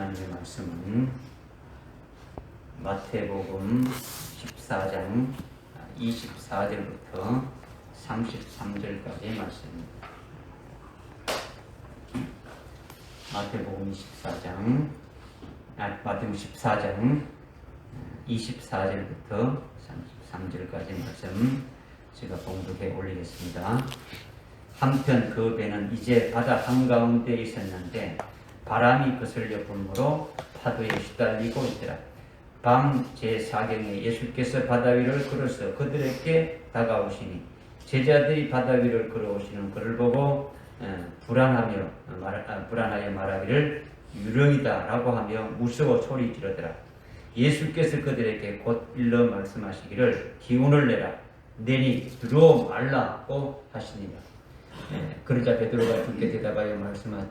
하나님의 말씀은 마태복음 14장 24절부터 33절까지의 말씀입니다. 마태복음 14장 24절부터 33절까지의 말씀 제가 봉독해 올리겠습니다. 한편 그 배는 이제 바다 한가운데 있었는데 바람이 거슬려 불므로 파도에 시달리고 있더라. 밤 제4경에 예수께서 바다 위를 걸어서 그들에게 다가오시니 제자들이 바다 위를 걸어오시는 그를 보고 불안하여 말하기를 유령이다 라고 하며 무서워 소리 지르더라. 예수께서 그들에게 곧 일러 말씀하시기를 기운을 내라 내니 들어오 말라고 하시니라. 그러자 베드로가 주께 대답하여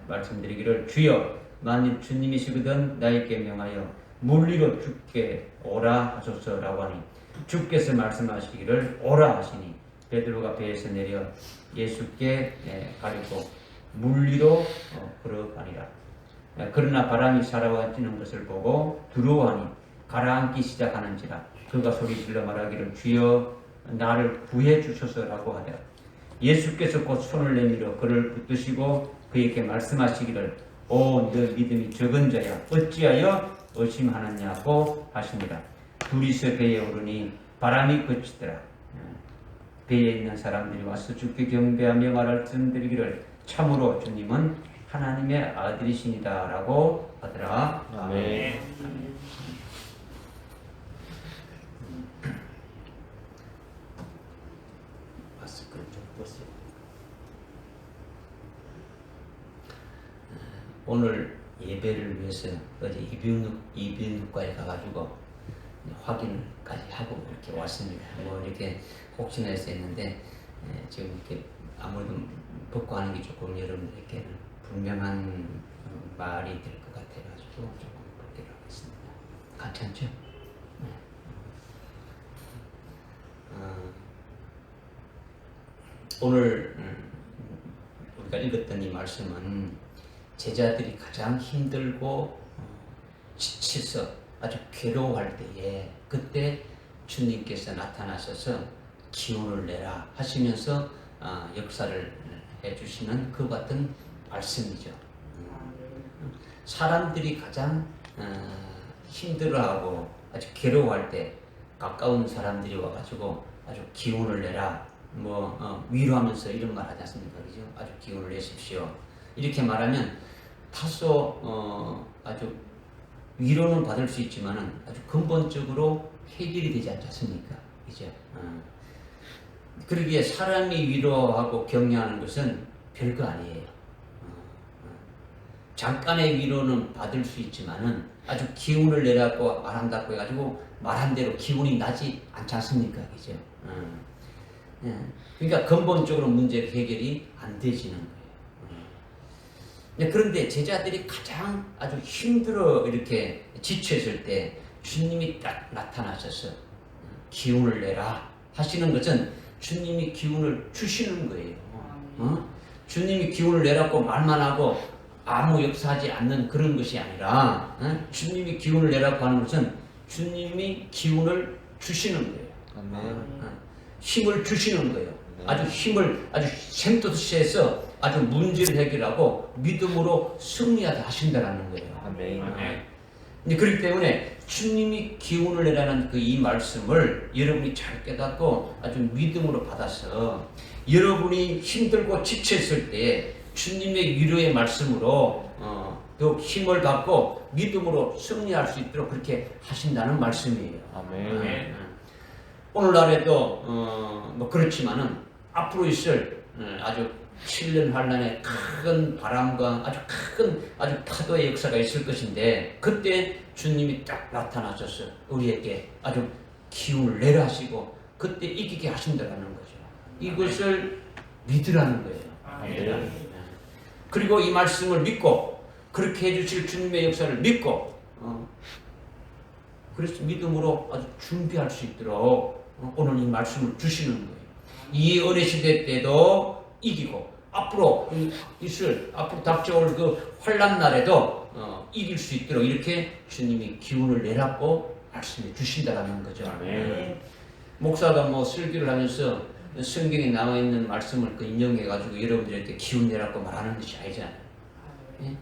말씀드리기를 주여 만일 주님이시거든 나에게 명하여 물 위로 죽게 오라 하소서라고 하니 주께서 말씀하시기를 오라 하시니 베드로가 배에서 내려 예수께 가리고 물 위로 걸어가니라. 그러나 바람이 살아와지는 것을 보고 두려워하니 가라앉기 시작하는지라 그가 소리 질러 말하기를 주여 나를 구해 주소서라고 하더라. 예수께서 곧 손을 내밀어 그를 붙드시고 그에게 말씀하시기를 오 너 믿음이 적은 자야 어찌하여 의심하느냐고 하시니라. 둘이서 배에 오르니 바람이 그치더라. 배에 있는 사람들이 와서 주께 경배하며 말씀드리기를 참으로 주님은 하나님의 아들이시니다 라고 하더라. 아멘. 마스크를 좀 벗어요. 오늘 예배를 위해서 어제 이비인후과에 가가지고 확인까지 하고 이렇게 왔습니다. 뭐 이렇게 혹시나 해서 했는데 지금 이렇게 아무래도 벗고 하는 게 조금 여러분들에게는 분명한 말이 될 것 같아가지고 조금 벗기로 하겠습니다. 괜찮죠? 네. 오늘 우리가 읽었던 이 말씀은 제자들이 가장 힘들고 지쳐서 아주 괴로워할 때에 그때 주님께서 나타나셔서 기운을 내라 하시면서 역사를 해주시는 그 같은 말씀이죠. 사람들이 가장 힘들어하고 아주 괴로워할 때 가까운 사람들이 와가지고 아주 기운을 내라 위로하면서 이런 말 하지 않습니까? 그죠? 아주 기운을 내십시오. 이렇게 말하면 다소 아주 위로는 받을 수 있지만은 아주 근본적으로 해결이 되지 않지 않습니까? 그죠? 그러기에 사람이 위로하고 격려하는 것은 별거 아니에요. 잠깐의 위로는 받을 수 있지만은 아주 기운을 내라고 말한다고 해가지고 말한 대로 기운이 나지 않지 않습니까? 그죠? 그러니까 근본적으로 문제가 해결이 안 되지는 거예요. 그런데 제자들이 가장 아주 힘들어 이렇게 지쳐있을 때 주님이 딱 나타나셔서 기운을 내라 하시는 것은 주님이 기운을 주시는 거예요. 주님이 기운을 내라고 말만 하고 아무 역사하지 않는 그런 것이 아니라 주님이 기운을 내라고 하는 것은 주님이 기운을 주시는 거예요. 힘을 주시는 거예요. 아주 힘을 아주 샘솟이해서 아주 문제를 해결하고 믿음으로 승리하게 하신다는 거예요. 아멘. 그렇기 때문에 주님이 기운을 내라는 이 말씀을 여러분이 잘 깨닫고 아주 믿음으로 받아서 여러분이 힘들고 지쳤을 때 주님의 위로의 말씀으로 더 힘을 받고 믿음으로 승리할 수 있도록 그렇게 하신다는 말씀이에요. 아멘. 오늘날에도 그렇지만은 앞으로 있을 아주 7년 환란의 큰 바람과 아주 파도의 역사가 있을 것인데 그때 주님이 딱 나타나셔서 우리에게 아주 기운을 내라 하시고 그때 이기게 하신다는 거죠. 이것을 믿으라는 거예요. 그리고 이 말씀을 믿고 그렇게 해주실 주님의 역사를 믿고 그래서 믿음으로 아주 준비할 수 있도록 오늘 이 말씀을 주시는 거예요. 이 은혜 시대 때도 이기고 앞으로 닥쳐올 그 환난 날에도 이길 수 있도록 이렇게 주님이 기운을 내라고 말씀해 주신다라는 거죠. 목사가 뭐 설교를 하면서 성경에 나와 있는 말씀을 그 인용해 가지고 여러분들에게 기운 내라고 말하는 것이 아니잖아요.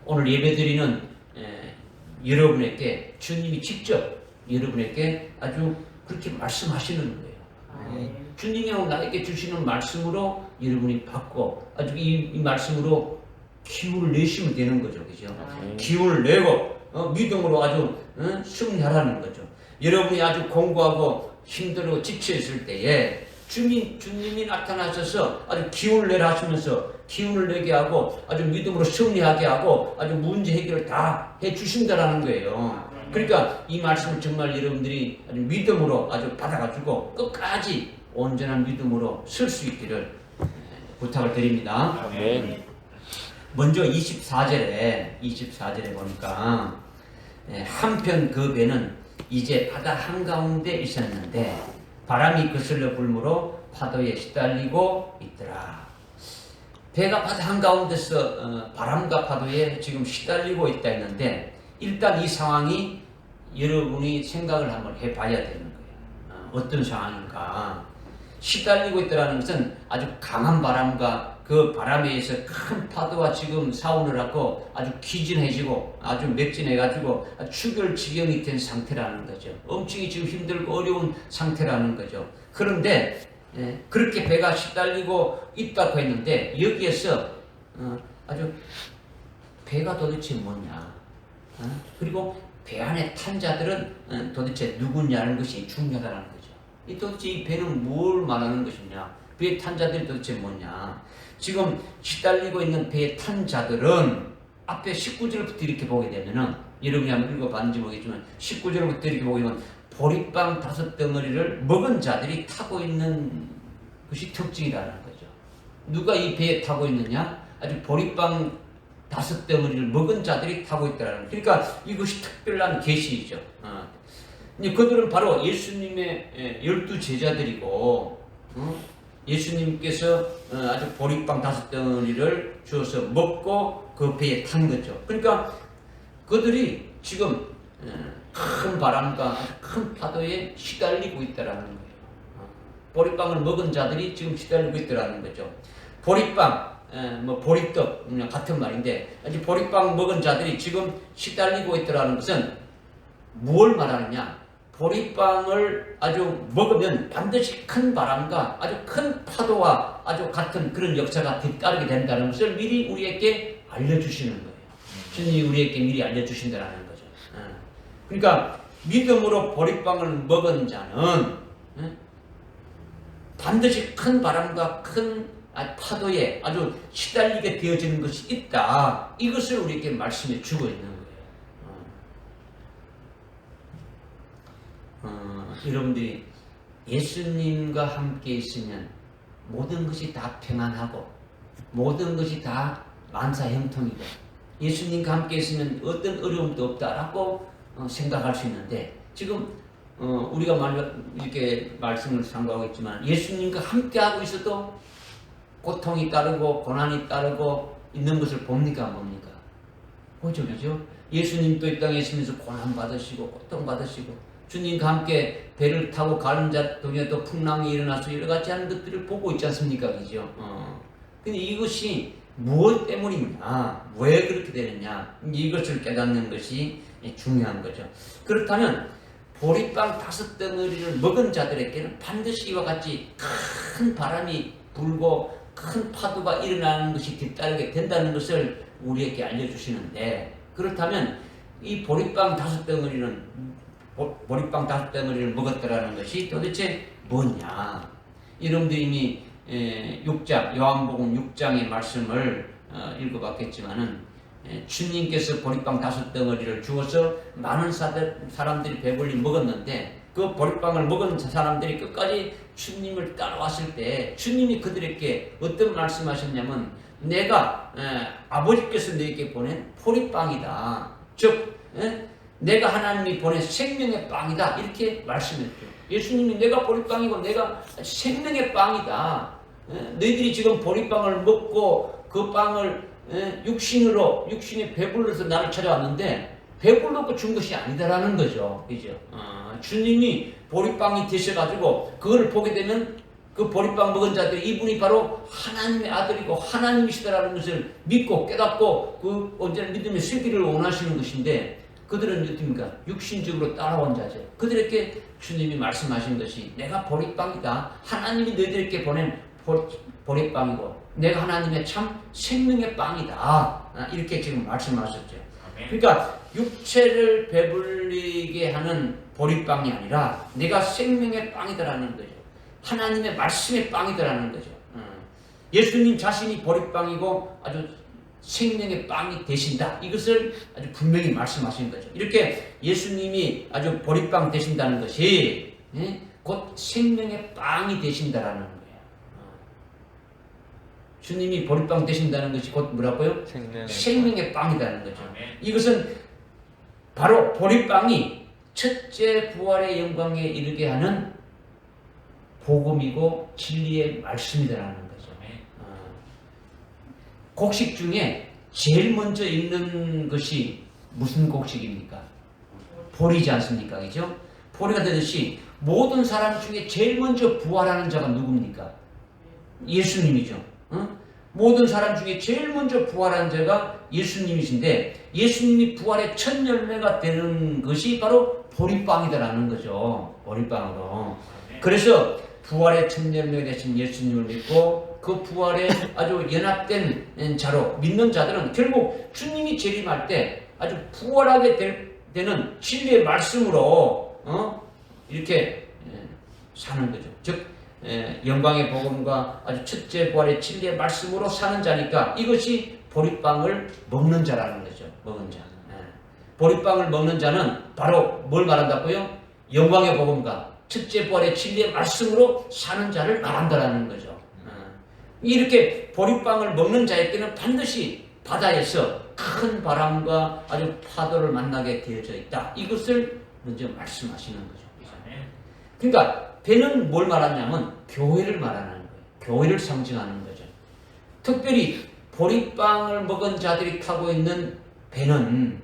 오늘 예배드리는 여러분에게 주님이 직접 여러분에게 아주 그렇게 말씀하시는 거예요. 주님이 나에게 주시는 말씀으로 여러분이 받고 아주 이 말씀으로 기운을 내시면 되는 거죠. 그죠? 기운을 내고 믿음으로 아주 승리하라는 거죠. 여러분이 아주 공부하고 힘들고 지쳐있을 때에 주님이 나타나셔서 아주 기운을 내라 하시면서 기운을 내게 하고 아주 믿음으로 승리하게 하고 아주 문제 해결을 다 해주신다라는 거예요. 그러니까 이 말씀을 정말 여러분들이 아주 믿음으로 아주 받아가지고 끝까지 온전한 믿음으로 쓸 수 있기를 부탁을 드립니다. 먼저 24절에 보니까 한편 그 배는 이제 바다 한가운데 있었는데 바람이 거슬러 불므로 파도에 시달리고 있더라. 배가 바다 한가운데서 바람과 파도에 지금 시달리고 있다 했는데 일단 이 상황이 여러분이 생각을 한번 해봐야 되는 거예요. 어떤 상황인가. 시달리고 있다는 것은 아주 강한 바람과 그 바람에 의해서 큰 파도와 지금 싸우느라 하고 아주 기진해지고 아주 맥진해가지고 추결 지경이 된 상태라는 거죠. 엄청이 지금 힘들고 어려운 상태라는 거죠. 그런데 그렇게 배가 시달리고 있다고 했는데 여기에서 아주 배가 도대체 뭐냐, 그리고 배 안에 탄 자들은 도대체 누구냐는 것이 중요하다는 거죠. 도대체 이 배는 뭘 말하는 것이냐, 배에 탄 자들이 도대체 뭐냐. 지금 시달리고 있는 배에 탄 자들은 앞에 19절부터 이렇게 보게 되면은 여러분이 한번 읽어봤는지 모르겠지만 19절부터 이렇게 보게 되면 보리빵 5덩어리를 먹은 자들이 타고 있는 것이 특징이라는 거죠. 누가 이 배에 타고 있느냐? 아주 보리빵 5덩어리를 먹은 자들이 타고 있다는 거죠. 그러니까 이것이 특별한 계시이죠. 그들은 바로 예수님의 12 제자들이고 예수님께서 아주 보리빵 5덩어리를 주어서 먹고 그 배에 탄 거죠. 그러니까 그들이 지금 큰 바람과 큰 파도에 시달리고 있다라는 거예요. 보리빵을 먹은 자들이 지금 시달리고 있다라는 거죠. 보리빵, 보리떡 같은 말인데 아주 보리빵 먹은 자들이 지금 시달리고 있다라는 것은 무엇을 말하느냐? 보리빵을 아주 먹으면 반드시 큰 바람과 아주 큰 파도와 아주 같은 그런 역사가 뒤따르게 된다는 것을 미리 우리에게 알려주시는 거예요. 주님이 우리에게 미리 알려주신다는 거죠. 그러니까 믿음으로 보리빵을 먹은 자는 반드시 큰 바람과 큰 파도에 아주 시달리게 되어지는 것이 있다. 이것을 우리에게 말씀해 주고 있는 거예요. 여러분들이 예수님과 함께 있으면 모든 것이 다 평안하고 모든 것이 다 만사형통이고 예수님과 함께 있으면 어떤 어려움도 없다라고 생각할 수 있는데 지금 우리가 이렇게 말씀을 상고하고 있지만 예수님과 함께하고 있어도 고통이 따르고 고난이 따르고 있는 것을 봅니까? 뭡니까? 보죠, 그죠? 예수님도 이 땅에 있으면서 고난 받으시고 고통 받으시고 주님과 함께 배를 타고 가는 자 중에도 풍랑이 일어나서 여러 가지 하는 것들을 보고 있지 않습니까? 그죠? 근데 이것이 무엇 때문이냐? 왜 그렇게 되느냐? 이것을 깨닫는 것이 중요한 거죠. 그렇다면 보리빵 5덩어리를 먹은 자들에게는 반드시 이와 같이 큰 바람이 불고 큰 파도가 일어나는 것이 뒤따르게 된다는 것을 우리에게 알려주시는데 그렇다면 이 보리빵 5덩어리를 먹었다라는 것이 도대체 뭐냐? 여러분들이 이미 6장, 요한복음 6장의 말씀을 읽어봤겠지만은 주님께서 보리빵 5덩어리를 주어서 많은 사람들이 배불리 먹었는데 그 보리빵을 먹은 사람들이 끝까지 주님을 따라왔을 때 주님이 그들에게 어떤 말씀하셨냐면 내가 아버지께서 너에게 보낸 보리빵이다. 즉 내가 하나님이 보낸 생명의 빵이다. 이렇게 말씀했죠. 예수님이 내가 보리빵이고 내가 생명의 빵이다. 너희들이 지금 보리빵을 먹고 그 빵을 육신에 배불러서 나를 찾아왔는데 배불러고 준 것이 아니다라는 거죠. 그죠? 주님이 보리빵이 되셔가지고 그걸 보게 되면 그 보리빵 먹은 자들이 이분이 바로 하나님의 아들이고 하나님이시다라는 것을 믿고 깨닫고 그 언제나 믿음의 쇠기를 원하시는 것인데 그들은 어떻습니까? 육신적으로 따라온 자죠. 그들에게 주님이 말씀하신 것이 내가 보리빵이다. 하나님이 너희들에게 보낸 보리빵이고 내가 하나님의 참 생명의 빵이다. 이렇게 지금 말씀하셨죠. 그러니까 육체를 배불리게 하는 보리빵이 아니라 내가 생명의 빵이다라는 거죠. 하나님의 말씀의 빵이다라는 거죠. 예수님 자신이 보리빵이고 아주 생명의 빵이 되신다. 이것을 아주 분명히 말씀하신 거죠. 이렇게 예수님이 아주 보리빵 되신다는 것이 곧 생명의 빵이 되신다라는 거예요. 주님이 보리빵 되신다는 것이 곧 뭐라고요? 생명의 빵이라는 거죠. 이것은 바로 보리빵이 첫째 부활의 영광에 이르게 하는 복음이고 진리의 말씀이라는 거죠. 곡식 중에 제일 먼저 읽는 것이 무슨 곡식입니까? 보리지 않습니까? 그죠? 보리가 되듯이 모든 사람 중에 제일 먼저 부활하는 자가 누굽니까? 예수님이죠. 모든 사람 중에 제일 먼저 부활한 자가 예수님이신데 예수님이 부활의 첫 열매가 되는 것이 바로 보리빵이다라는 거죠. 보리빵으로. 그래서 부활의 첫 열매가 되신 예수님을 믿고 그 부활에 아주 연합된 자로 믿는 자들은 결국 주님이 재림할 때 아주 부활하게 되는 진리의 말씀으로 이렇게 사는 거죠. 즉 영광의 복음과 아주 첫째 부활의 진리의 말씀으로 사는 자니까 이것이 보리빵을 먹는 자라는 거죠. 먹은 자. 보리빵을 먹는 자는 바로 뭘 말한다고요? 영광의 복음과 첫째 부활의 진리의 말씀으로 사는 자를 말한다라는 거죠. 이렇게 보리빵을 먹는 자에게는 반드시 바다에서 큰 바람과 아주 파도를 만나게 되어져 있다. 이것을 먼저 말씀하시는 거죠. 그러니까 배는 뭘 말하냐면 교회를 말하는 거예요. 교회를 상징하는 거죠. 특별히 보리빵을 먹은 자들이 타고 있는 배는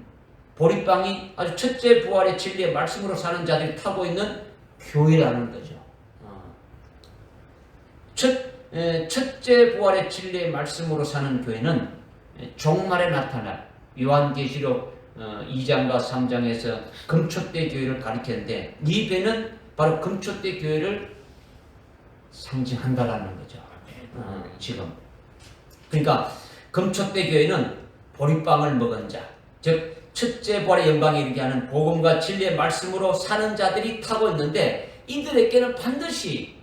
보리빵이 아주 첫째 부활의 진리의 말씀으로 사는 자들이 타고 있는 교회라는 거죠. 첫째 부활의 진리의 말씀으로 사는 교회는 종말에 나타날 요한계시록 2장과 3장에서 금초대 교회를 가리켰는데 이 배는 바로 금초대 교회를 상징한다라는 거죠. 지금. 그러니까 금초대 교회는 보리빵을 먹은 자, 즉 첫째 부활의 영광에 이르게 하는 복음과 진리의 말씀으로 사는 자들이 타고 있는데 이들에게는 반드시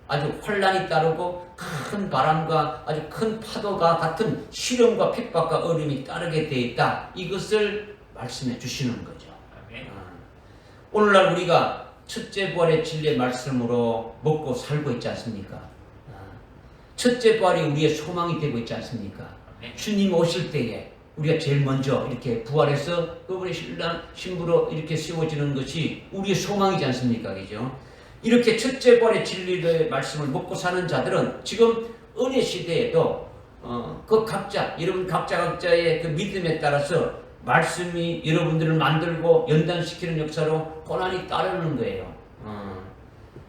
아주 환란이 따르고 큰 바람과 아주 큰 파도가 같은 시련과 핍박과 어려움이 따르게 되어 있다. 이것을 말씀해 주시는 거죠. 오늘날 우리가 첫째 부활의 진리의 말씀으로 먹고 살고 있지 않습니까? 첫째 부활이 우리의 소망이 되고 있지 않습니까? 주님 오실 때에 우리가 제일 먼저 이렇게 부활해서 그분의 신부로 이렇게 세워지는 것이 우리의 소망이지 않습니까? 그죠? 이렇게 첫째 부활의 진리의 말씀을 먹고 사는 자들은 지금 은혜 시대에도 그 각자 여러분 각자의 그 믿음에 따라서 말씀이 여러분들을 만들고 연단시키는 역사로 고난이 따르는 거예요.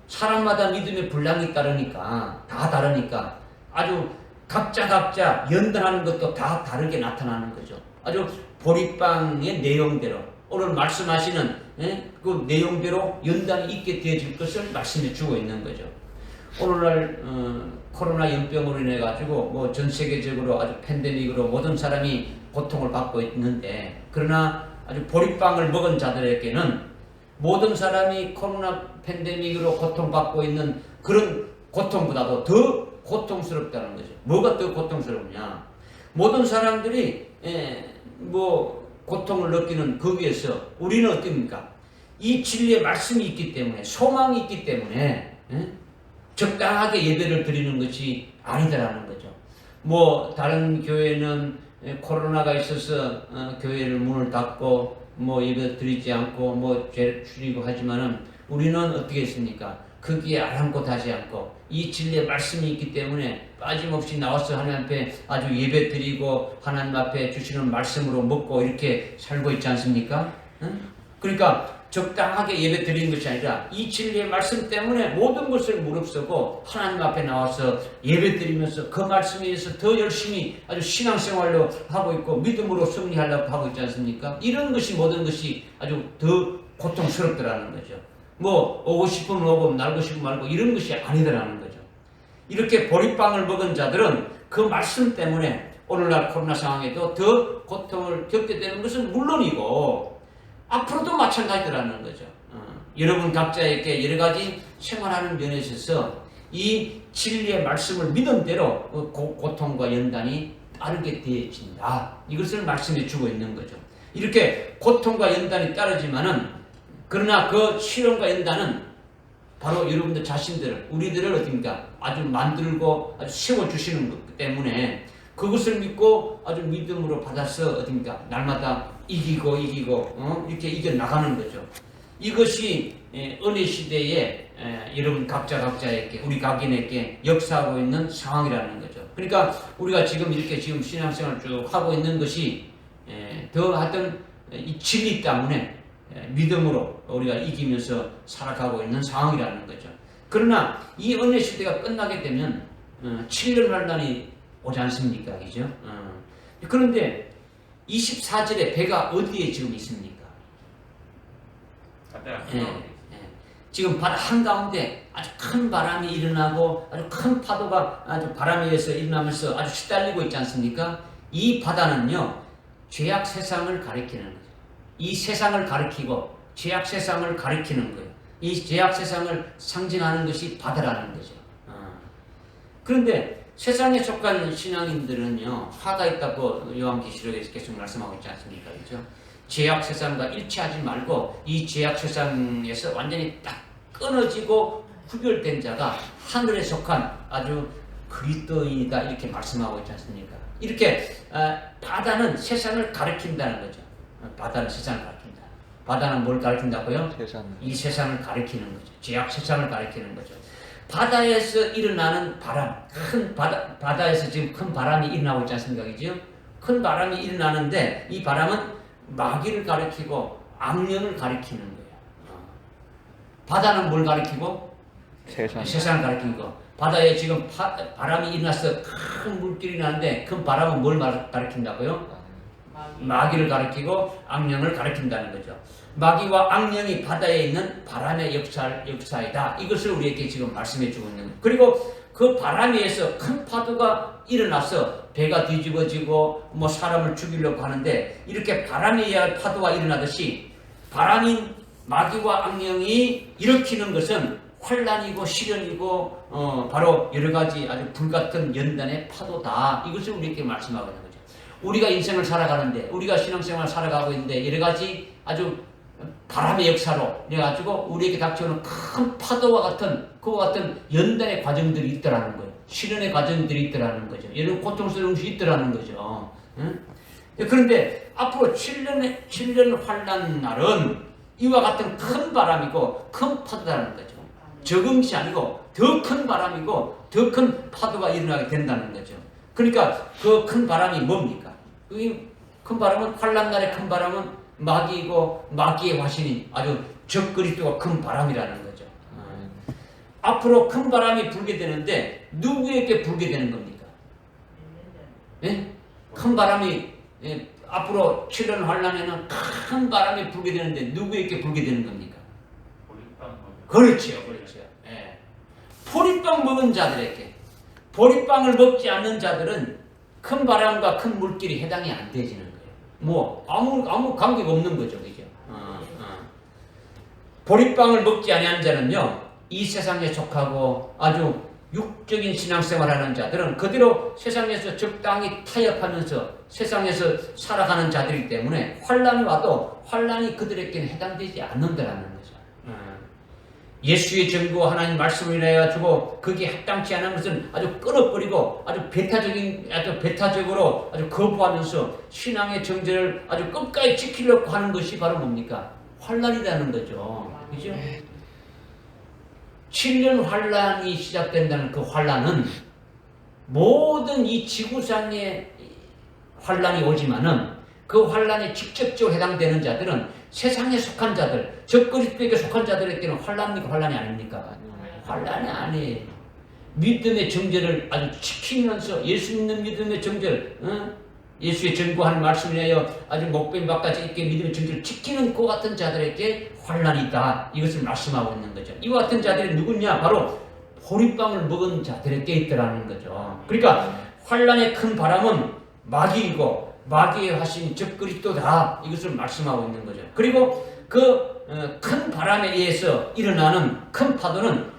사람마다 믿음의 분량이 따르니까 다 다르니까 아주 각자 연단하는 것도 다 다르게 나타나는 거죠. 아주 보리빵의 내용대로 오늘 말씀하시는 그 내용대로 연단이 있게 되어질 것을 말씀해 주고 있는 거죠. 오늘날 코로나 연병으로 인해 가지고 뭐 전 세계적으로 아주 팬데믹으로 모든 사람이 고통을 받고 있는데 그러나 아주 보리빵을 먹은 자들에게는 모든 사람이 코로나 팬데믹으로 고통받고 있는 그런 고통보다도 더 고통스럽다는 거죠. 뭐가 더 고통스럽냐? 모든 사람들이 뭐 고통을 느끼는 거기에서 우리는 어떻습니까? 이 진리의 말씀이 있기 때문에 소망이 있기 때문에 적당하게 예배를 드리는 것이 아니다라는 거죠. 뭐 다른 교회는 코로나가 있어서 교회를 문을 닫고 뭐 예배 드리지 않고 뭐 죄를 줄이고 하지만은 우리는 어떻게 했습니까? 거기에 아랑곳하지 않고 이 진리의 말씀이 있기 때문에 빠짐없이 나와서 하나님 앞에 아주 예배 드리고 하나님 앞에 주시는 말씀으로 먹고 이렇게 살고 있지 않습니까? 응? 그러니까 적당하게 예배 드리는 것이 아니라 이 진리의 말씀 때문에 모든 것을 무릅쓰고 하나님 앞에 나와서 예배 드리면서 그 말씀에 의해서 더 열심히 아주 신앙생활로 하고 있고 믿음으로 승리하려고 하고 있지 않습니까? 이런 것이 모든 것이 아주 더 고통스럽더라는 거죠. 뭐 오고 싶으면 오고 날고 싶으면 말고 이런 것이 아니더라는 거죠. 이렇게 보리빵을 먹은 자들은 그 말씀 때문에 오늘날 코로나 상황에도 더 고통을 겪게 되는 것은 물론이고 앞으로도 마찬가지라는 거죠. 여러분 각자에게 여러 가지 생활하는 면에 있어서 이 진리의 말씀을 믿은 대로 고통과 연단이 따르게 되어진다. 이것을 말씀해 주고 있는 거죠. 이렇게 고통과 연단이 따르지만은 그러나 그 시련과 연단은 바로 여러분들 자신들을 우리들을 어딥니까? 아주 만들고 아주 세워주시는 것 때문에 그것을 믿고 아주 믿음으로 받아서 어딥니까? 날마다 이기고 이렇게 이겨나가는 거죠. 이것이 은혜 시대에 여러분 각자에게 우리 각인에게 역사하고 있는 상황이라는 거죠. 그러니까 우리가 지금 이렇게 지금 신앙생활을 쭉 하고 있는 것이 더 하여튼 이 진리 때문에 믿음으로 우리가 이기면서 살아가고 있는 상황이라는 거죠. 그러나 이 은혜 시대가 끝나게 되면 7년 환란이 오지 않습니까? 그죠? 그런데 24절에 배가 어디에 지금 있습니까? 지금 바다 한가운데 아주 큰 바람이 일어나고 아주 큰 파도가 아주 바람에 의해서 일어나면서 아주 시달리고 있지 않습니까? 이 바다는요 죄악 세상을 가리키는 거죠. 이 세상을 가리키고 죄악 세상을 가리키는 거예요. 이 죄악 세상을 상징하는 것이 바다라는 거죠. 그런데 세상에 속한 신앙인들은요 화가 있다고 요한계시록에서 계속 말씀하고 있지 않습니까? 그렇죠? 죄악 세상과 일치하지 말고 이 죄악 세상에서 완전히 딱 끊어지고 구별된 자가 하늘에 속한 아주 그리스도인이다 이렇게 말씀하고 있지 않습니까? 이렇게 바다는 세상을 가리킨다는 거죠. 바다는 세상을 가리킨다. 바다는 뭘 가리킨다고요? 이 세상을 가리키는 거죠. 죄악 세상을 가리키는 거죠. 바다에서 일어나는 바람, 큰 바다에서 지금 큰 바람이 일어나고 있지 않습니까? 그죠? 큰 바람이 일어나는데 이 바람은 마귀를 가리키고 악령을 가리키는 거예요. 바다는 뭘 가리키고? 세상을 가리키는 거. 바다에 지금 바람이 일어나서 큰 물길이 나는데 큰 바람은 뭘 가리킨다고요? 마귀를 가리키고 악령을 가리킨다는 거죠. 마귀와 악령이 바다에 있는 바람의 역사이다. 이것을 우리에게 지금 말씀해 주고 있는 거예요. 그리고 그 바람에 의해서 큰 파도가 일어나서 배가 뒤집어지고 뭐 사람을 죽이려고 하는데 이렇게 바람에 의한 파도가 일어나듯이 바람인 마귀와 악령이 일으키는 것은 환란이고 시련이고 바로 여러 가지 아주 불같은 연단의 파도다. 이것을 우리에게 말씀하고 있는 거죠. 우리가 인생을 살아가는데 우리가 신앙생활을 살아가고 있는데 여러 가지 아주 바람의 역사로 그래가지고 우리에게 닥쳐오는 큰 파도와 같은 그와 같은 연단의 과정들이 있더라는 거예요. 시련의 과정들이 있더라는 거죠. 여러 고통스러운 것이 있더라는 거죠. 응? 그런데 앞으로 7년 환란 날은 이와 같은 큰 바람이고 큰 파도라는 거죠. 적은 것이 아니고 더 큰 바람이고 더 큰 파도가 일어나게 된다는 거죠. 그러니까 그 큰 바람이 뭡니까? 큰 바람은 환란날의 큰 바람은 마귀이고 마귀의 화신이 아주 적그리스도가 큰 바람이라는 거죠. 앞으로 큰 바람이 불게 되는데 누구에게 불게 되는 겁니까? 예? 큰 바람이 앞으로 7년 환란에는 큰 바람이 불게 되는데 누구에게 불게 되는 겁니까? 그렇죠. 예. 보리빵 먹은 자들에게 보리빵을 먹지 않는 자들은 큰 바람과 큰 물길이 해당이 안 되지는 거예요. 뭐 아무 관계가 없는 거죠, 그죠? 보리빵을 먹지 아니한 자는요, 이 세상에 속하고 아주 육적인 신앙생활하는 자들은 그대로 세상에서 적당히 타협하면서 세상에서 살아가는 자들이기 때문에 환란이 와도 환란이 그들에게는 해당되지 않는다라는 거죠. 예수의 정부와 하나님 말씀을 인하여가지고 그게 합당치 않은 것은 아주 끊어버리고 아주 배타적으로 아주 거부하면서 신앙의 정제를 아주 끝까지 지키려고 하는 것이 바로 뭡니까? 환란이라는 거죠. 그죠? 7년 환란이 시작된다는 그 환란은 모든 이 지구상에 환란이 오지만은 그 환란에 직접적으로 해당되는 자들은 세상에 속한 자들, 저 그리스도에게 속한 자들에게는 환란입니까? 환란이 아닙니까? 환란이 아니에요. 믿음의 정절을 아주 지키면서 예수 믿는 믿음의 정절, 예수의 전구하는 말씀을 위하여 아주 목베임 바까지 있게 믿음의 정절을 지키는 그 같은 자들에게 환란이 있다. 이것을 말씀하고 있는 거죠. 이와 같은 자들이 누구냐? 바로 보리빵을 먹은 자들에게 있더라는 거죠. 그러니까 환란의 큰 바람은 마귀이고 마귀의 화신이 즉 그리스도다. 이것을 말씀하고 있는 거죠. 그리고 그 큰 바람에 의해서 일어나는 큰 파도는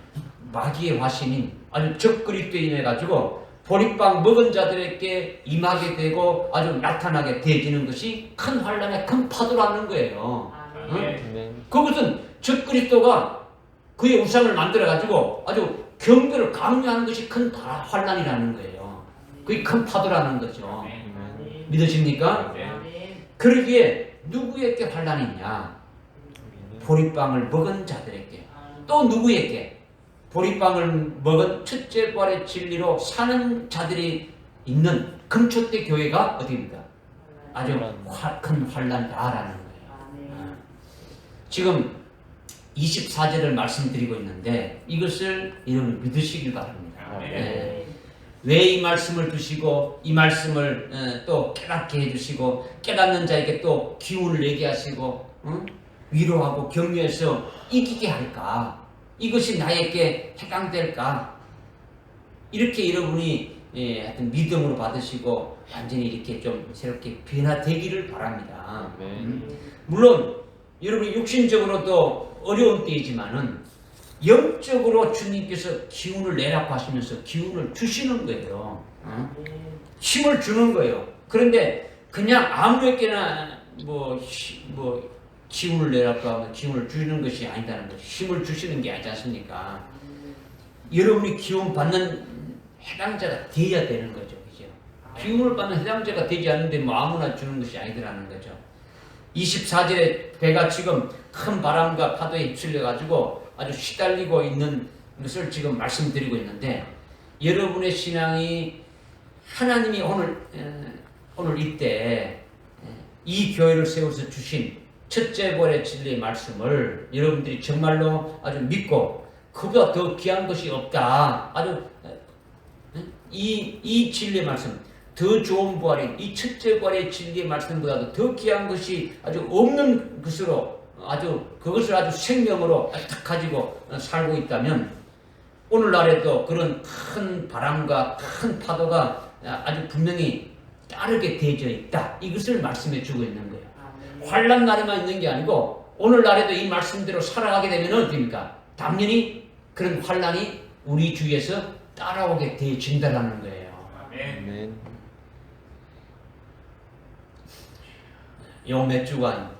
마귀의 화신인 아주 즉 그리스도에 인해 가지고 보리빵 먹은 자들에게 임하게 되고 아주 나타나게 되어지는 것이 큰 환란의 큰 파도라는 거예요. 그것은 즉 그리스도가 그의 우상을 만들어 가지고 아주 경배를 강요하는 것이 큰 환란이라는 거예요. 그게 큰 파도라는 거죠. 믿으십니까? 그러기에 누구에게 환란이 있냐? 보리빵을 먹은 자들에게. 또 누구에게? 보리빵을 먹은 첫째 부활의 진리로 사는 자들이 있는 금초대 교회가 어디입니까? 아주 큰 환란이다라는 거예요. 지금 24절을 말씀드리고 있는데 이것을 여러분 믿으시길 바랍니다. 왜 이 말씀을 두시고 이 말씀을 또 깨닫게 해주시고 깨닫는 자에게 또 기운을 내게 하시고 위로하고 격려해서 이기게 할까? 이것이 나에게 해당될까? 이렇게 여러분이 하여튼 믿음으로 받으시고 완전히 이렇게 좀 새롭게 변화되기를 바랍니다. 물론 여러분이 육신적으로도 어려운 때이지만은 영적으로 주님께서 기운을 내라고 하시면서 기운을 주시는 거예요. 힘을 주는 거예요. 그런데 그냥 아무에게나 뭐 기운을 내라고 하면 기운을 주는 것이 아니다는 거죠. 힘을 주시는 게 아니지 않습니까? 여러분이 기운 받는 해당자가 되어야 되는 거죠. 그죠? 기운을 받는 해당자가 되지 않는데 뭐 아무나 주는 것이 아니더라는 거죠. 24절에 배가 지금 큰 바람과 파도에 휩쓸려 가지고 아주 시달리고 있는 것을 지금 말씀드리고 있는데 여러분의 신앙이 하나님이 오늘 이때 이 교회를 세워서 주신 첫째 부활의 진리의 말씀을 여러분들이 정말로 아주 믿고 그보다 더 귀한 것이 없다. 아주 이 진리의 말씀 더 좋은 부활인 이 첫째 부활의 진리의 말씀보다도 더 귀한 것이 아주 없는 것으로 그것을 아주 생명으로 딱 가지고 살고 있다면 오늘날에도 그런 큰 바람과 큰 파도가 아주 분명히 따르게 되어져 있다. 이것을 말씀해 주고 있는 거예요. 환난 날에만 있는 게 아니고 오늘날에도 이 말씀대로 살아가게 되면 어떻습니까? 당연히 그런 환난이 우리 주위에서 따라오게 되어진다는 거예요. 아멘. 요 몇 주간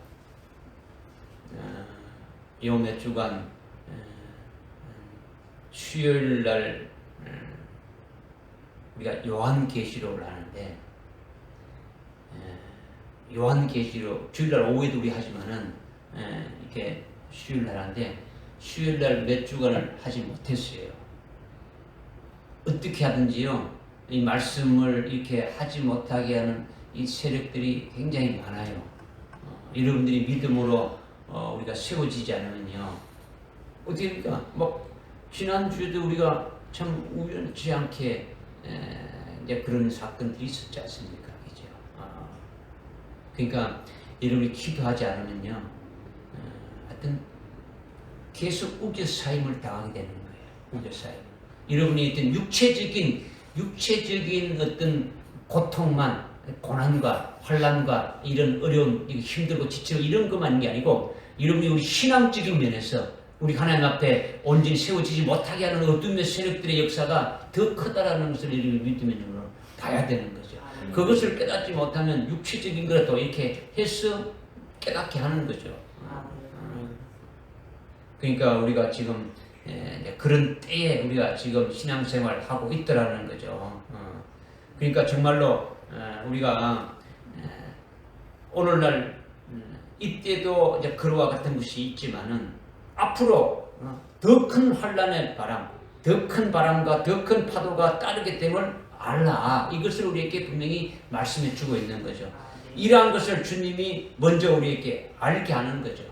수요일 날 우리가 요한계시록을 하는데 요한계시록 주일날 오후에도 우리 하지만은 이렇게 수요일날 하는데 수요일날 몇 주간을 하지 못했어요. 어떻게 하든지요 이 말씀을 이렇게 하지 못하게 하는 이 세력들이 굉장히 많아요. 여러분들이 믿음으로 우리가 세워지지 않으면요 어떻게입니까? 뭐 지난주에도 우리가 참 우연치 않게 이제 그런 사건들이 있었지 않습니까? 그죠? 그러니까 여러분이 기도하지 않으면요 하여튼 계속 우겨싸임을 당하게 되는 거예요. 우겨싸임. 여러분이 어떤 육체적인 어떤 고통만 고난과 환난과 이런 어려움, 힘들고 지치고 이런 것만 있는 게 아니고 여러분이 우리 신앙적인 면에서 우리 하나님 앞에 온전히 세워지지 못하게 하는 어둠의 세력들의 역사가 더 크다라는 것을 여러분이 믿음의 눈으로 봐야 되는 거죠. 그것을 깨닫지 못하면 육체적인 거라도 이렇게 해서 깨닫게 하는 거죠. 그러니까 우리가 지금 그런 때에 우리가 지금 신앙생활을 하고 있더라는 거죠. 그러니까 정말로 우리가 오늘날 이때도 이제 그와 같은 것이 있지만은 앞으로 더 큰 환란의 바람, 더 큰 바람과 더 큰 파도가 따르게 됨을 알라. 이것을 우리에게 분명히 말씀해 주고 있는 거죠. 이러한 것을 주님이 먼저 우리에게 알게 하는 거죠.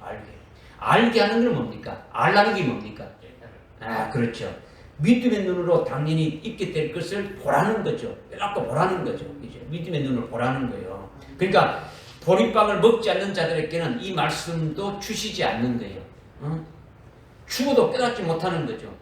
알게 하는 건 뭡니까? 알라는 게 뭡니까? 그렇죠. 믿음의 눈으로 당연히 있게 될 것을 보라는 거죠. 빼놓고 보라는 거죠. 그죠? 믿음의 눈을 보라는 거예요. 그러니까 보리빵을 먹지 않는 자들에게는 이 말씀도 주시지 않는 거예요. 죽어도 깨닫지 못하는 거죠.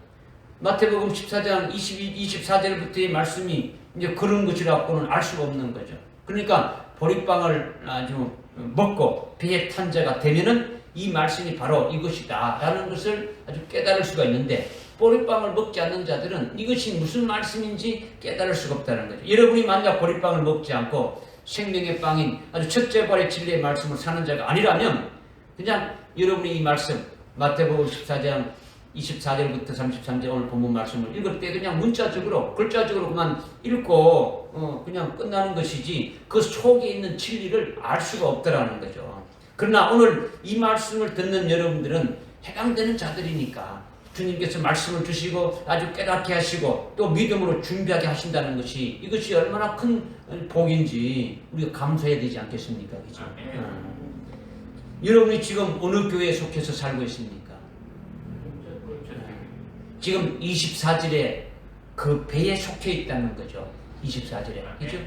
마태복음 14장 24절부터의 말씀이 이제 그런 것이라고는 알 수가 없는 거죠. 그러니까 보리빵을 아주 먹고 배에 탄 자가 되면은 이 말씀이 바로 이것이다 라는 것을 아주 깨달을 수가 있는데, 보리빵을 먹지 않는 자들은 이것이 무슨 말씀인지 깨달을 수가 없다는 거죠. 여러분이 만약 보리빵을 먹지 않고 생명의 빵인 아주 첫째 발의 진리의 말씀을 사는 자가 아니라면, 그냥 여러분이 이 말씀 마태복음 14장 24절부터 33절 오늘 본문 말씀을 읽을 때 그냥 문자적으로 글자적으로 그만 읽고 그냥 끝나는 것이지 그 속에 있는 진리를 알 수가 없다라는 거죠. 그러나 오늘 이 말씀을 듣는 여러분들은 해당되는 자들이니까 주님께서 말씀을 주시고 아주 깨닫게 하시고 또 믿음으로 준비하게 하신다는 것이, 이것이 얼마나 큰 복인지 우리가 감사해야 되지 않겠습니까? 그죠? 여러분이 지금 어느 교회에 속해서 살고 있습니까? 지금 24절에 그 배에 속해 있다는 거죠. 24절에. 그죠?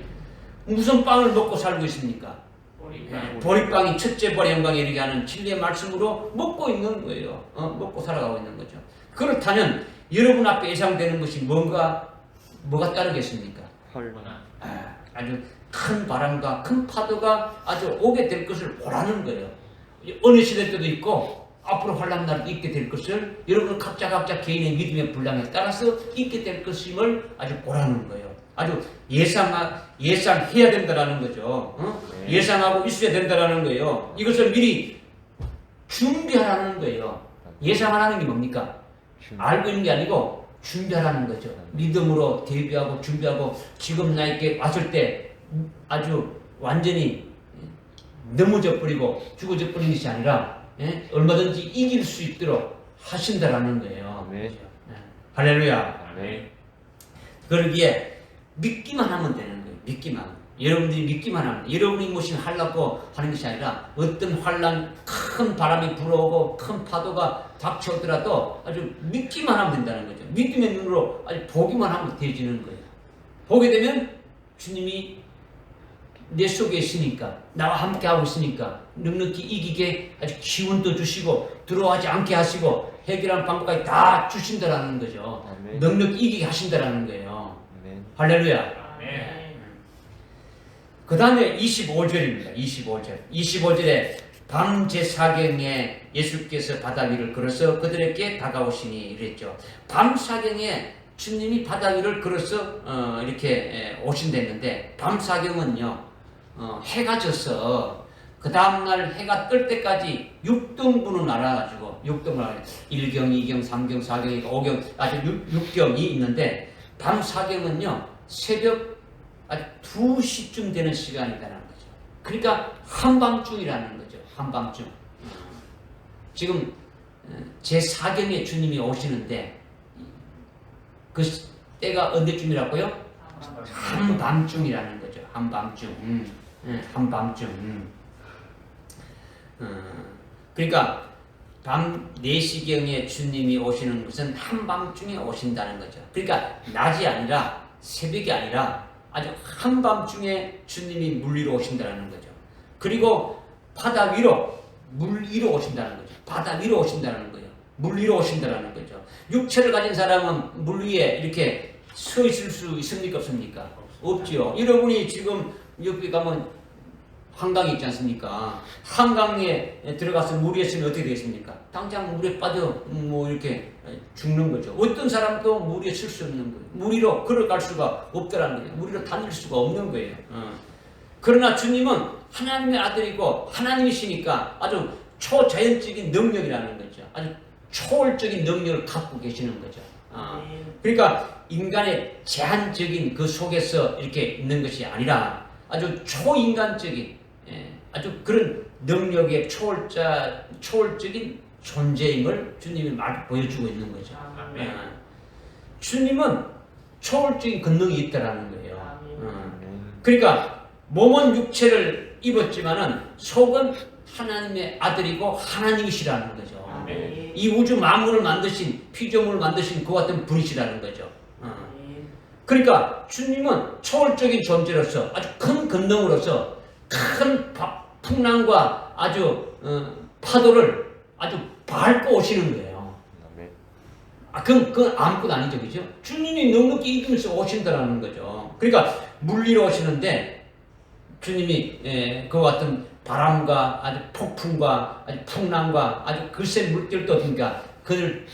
무슨 빵을 먹고 살고 있습니까? 보리빵이 첫째 보리 영광에 이르게 하는 진리의 말씀으로 먹고 있는 거예요. 먹고 살아가고 있는 거죠. 그렇다면 여러분 앞에 예상되는 것이 뭐가 따르겠습니까? 아주 큰 바람과 큰 파도가 아주 오게 될 것을 보라는 거예요. 어느 시대 때도 있고 앞으로 환난 날도 있게 될 것을 여러분 각자 개인의 믿음의 분량에 따라서 있게 될 것임을 아주 보라는 거예요. 아주 예상해야 된다라는 거죠. 예상하고 있어야 된다라는 거예요. 이것을 미리 준비하라는 거예요. 예상하라는 게 뭡니까? 알고 있는 게 아니고 준비하라는 거죠. 믿음으로 대비하고 준비하고 지금 나에게 왔을 때 아주 완전히 넘어져 버리고 죽어져 버리는 것이 아니라 얼마든지 이길 수 있도록 하신다라는 거예요. 할렐루야. 그러기에 믿기만 하면 되는 거예요. 믿기만. 여러분들이 믿기만 하면, 여러분이 무엇을 하려고 하는 것이 아니라 어떤 환란, 큰 바람이 불어오고 큰 파도가 닥쳐오더라도 아주 믿기만 하면 된다는 거죠. 믿음의 눈으로 아주 보기만 하면 되어지는 거예요. 보게 되면 주님이 내 속에 있으니까, 나와 함께 하고 있으니까 넉넉히 이기게 아주 기운도 주시고 들어가지 않게 하시고 해결하는 방법까지 다 주신다라는 거죠. 넉넉히 이기게 하신다라는 거예요. 할렐루야. 그 다음에 25절입니다. 25절에 밤 제4경에 예수께서 바다 위를 걸어서 그들에게 다가오시니 이랬죠. 밤 4경에 주님이 바다 위를 걸어서 이렇게 오신댔는데, 밤 4경은요 해가 져서 그 다음날 해가 뜰 때까지 6등분을 나눠가지고 1경, 2경, 3경, 4경, 5경 아주 6경이 있는데, 밤 4경은요 새벽 아주 2시쯤 되는 시간이라는 거죠. 그러니까 한밤중이라는 거죠. 한밤중. 지금 제4경에 주님이 오시는데 그 때가 언제쯤이라고요? 한밤중이라는 거죠. 한밤중. 한밤중. 그러니까 밤 4시경에 주님이 오시는 것은 한밤중에 오신다는 거죠. 그러니까 낮이 아니라 새벽이 아니라 아주 한밤중에 주님이 물 위로 오신다는 거죠. 그리고 바다 위로 물 위로 오신다는 거죠. 바다 위로 오신다는 거예요. 물 위로 오신다는 거죠. 육체를 가진 사람은 물 위에 이렇게 서 있을 수 있습니까? 없습니까? 없지요. 여러분이 지금 여기 가면 한강이 있지 않습니까? 한강에 들어가서 물 위에 있으면 어떻게 되겠습니까? 당장 물에 빠져 이렇게 죽는 거죠. 어떤 사람도 물 위에 설 수 없는 거예요. 물 위로 걸어갈 수가 없다라는 거예요. 물 위로 다닐 수가 없는 거예요. 그러나 주님은 하나님의 아들이고 하나님이시니까 아주 초자연적인 능력이라는 거죠. 아주 초월적인 능력을 갖고 계시는 거죠. 그러니까 인간의 제한적인 그 속에서 이렇게 있는 것이 아니라 아주 초인간적인 아주 그런 능력의 초월적인 존재임을 주님이 보여주고 있는 거죠. 주님은 초월적인 권능이 있다라는 거예요. 그러니까 몸은 육체를 입었지만은 속은 하나님의 아들이고 하나님이시라는 거죠. 아멘. 이 우주 만물을 만드신 피조물을 만드신 그 같은 분이시라는 거죠. 그러니까 주님은 초월적인 존재로서 아주 큰 권능으로서 큰 풍랑과 아주 파도를 아주 밟고 오시는 거예요. 그건 아무것도 아니죠, 그죠? 주님이 넉넉히 이기면서 오신다라는 거죠. 그러니까 물리로 오시는데 주님이 그와 같은 바람과 아주 폭풍과 아주 풍랑과 아주 글쎄 물결도 그러니까 그를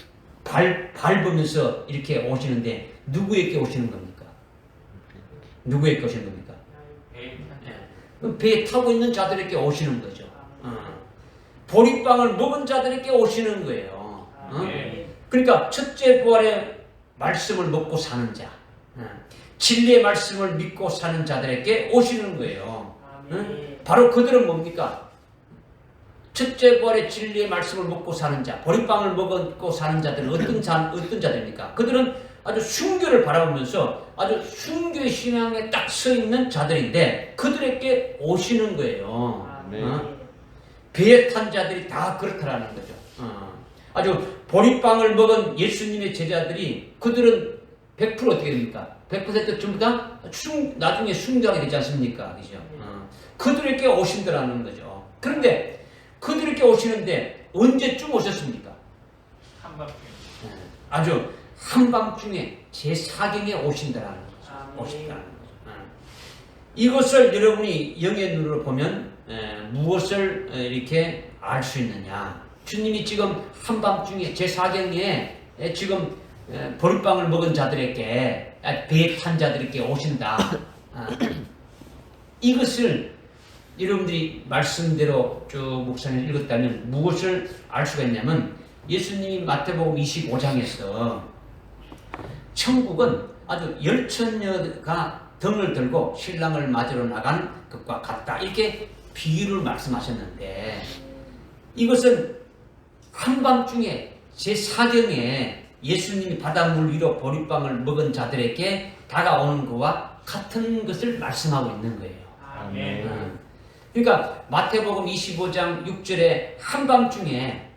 밟으면서 이렇게 오시는데 누구에게 오시는 겁니까? 누구에게 오시는 겁니까? 배에 타고 있는 자들에게 오시는 거죠. 보리빵을 먹은 자들에게 오시는 거예요. 그러니까 첫째 부활의 말씀을 먹고 사는 자, 진리의 말씀을 믿고 사는 자들에게 오시는 거예요. 바로 그들은 뭡니까? 첫째 부활의 진리의 말씀을 먹고 사는 자, 보리빵을 먹고 사는 자들은 어떤 자들입니까? 그들은 아주 순교를 바라보면서 아주 순교의 신앙에 딱 서 있는 자들인데 그들에게 오시는 거예요. 배에 탄 자들이 다 그렇다라는 거죠. 아주 보리빵을 먹은 예수님의 제자들이 그들은 100% 어떻게 됩니까? 100% 전부 다 나중에 순교하게 되지 않습니까? 그죠? 그들에게 오신다라는 거죠. 그런데 그들에게 오시는데 언제쯤 오셨습니까? 한밤중에. 아주 한밤중에 제4경에 오신다라는 거죠. 오신다라는 거죠. 이것을 여러분이 영의 눈으로 보면 무엇을 이렇게 알 수 있느냐? 주님이 지금 한밤중에 제4경에 지금 보리빵을 먹은 자들에게 배에 탄 자들에게 오신다. 이것을 여러분들이 말씀대로 쭉 묵상을 읽었다면 무엇을 알 수가 있냐면 예수님이 마태복음 25장에서 천국은 아주 열처녀가 등을 들고 신랑을 맞으러 나간 것과 같다 이렇게 비유를 말씀하셨는데 이것은 한밤중에 제4경에 예수님이 바닷물 위로 보리빵을 먹은 자들에게 다가오는 것과 같은 것을 말씀하고 있는 거예요. 아멘. 그러니까 마태복음 25장 6절에 한밤중에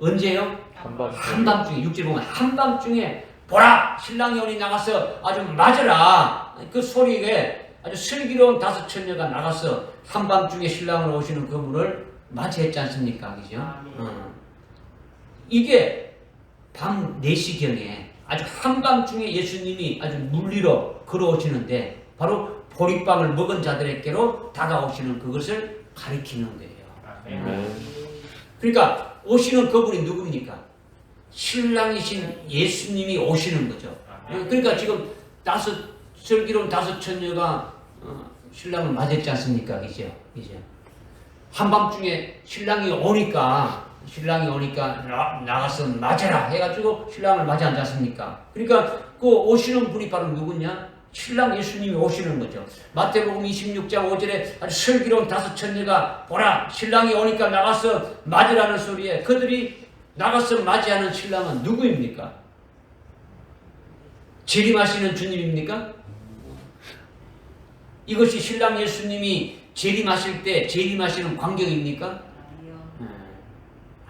언제요? 한밤중에 6절 보면 한밤중에 보라 신랑이 오니 나가서 아주 맞으라 그 소리에 아주 슬기로운 5처녀가 나가서 한밤중에 신랑을 오시는 그분을 맞이했지 않습니까? 그죠? 이게 밤 4시경에 아주 한밤중에 예수님이 아주 물리로 걸어오시는데 바로 보리빵을 먹은 자들에게로 다가오시는 그것을 가리키는 거예요. 그러니까 오시는 그분이 누굽니까? 신랑이신 예수님이 오시는 거죠. 그러니까 지금 슬기로운 5처녀가 신랑을 맞았지 않습니까? 그죠? 한밤중에 신랑이 오니까 나가서 맞아라 해가지고 신랑을 맞이하지 않습니까? 그러니까 그 오시는 분이 바로 누구냐? 신랑 예수님이 오시는 거죠. 마태복음 26장 5절에 아주 슬기로운 5처녀가 보라 신랑이 오니까 나가서 맞으라는 소리에 그들이 나가서 맞이하는 신랑은 누구입니까? 재림하시는 주님입니까? 이것이 신랑 예수님이 재림하실 때 재림하시는 광경입니까?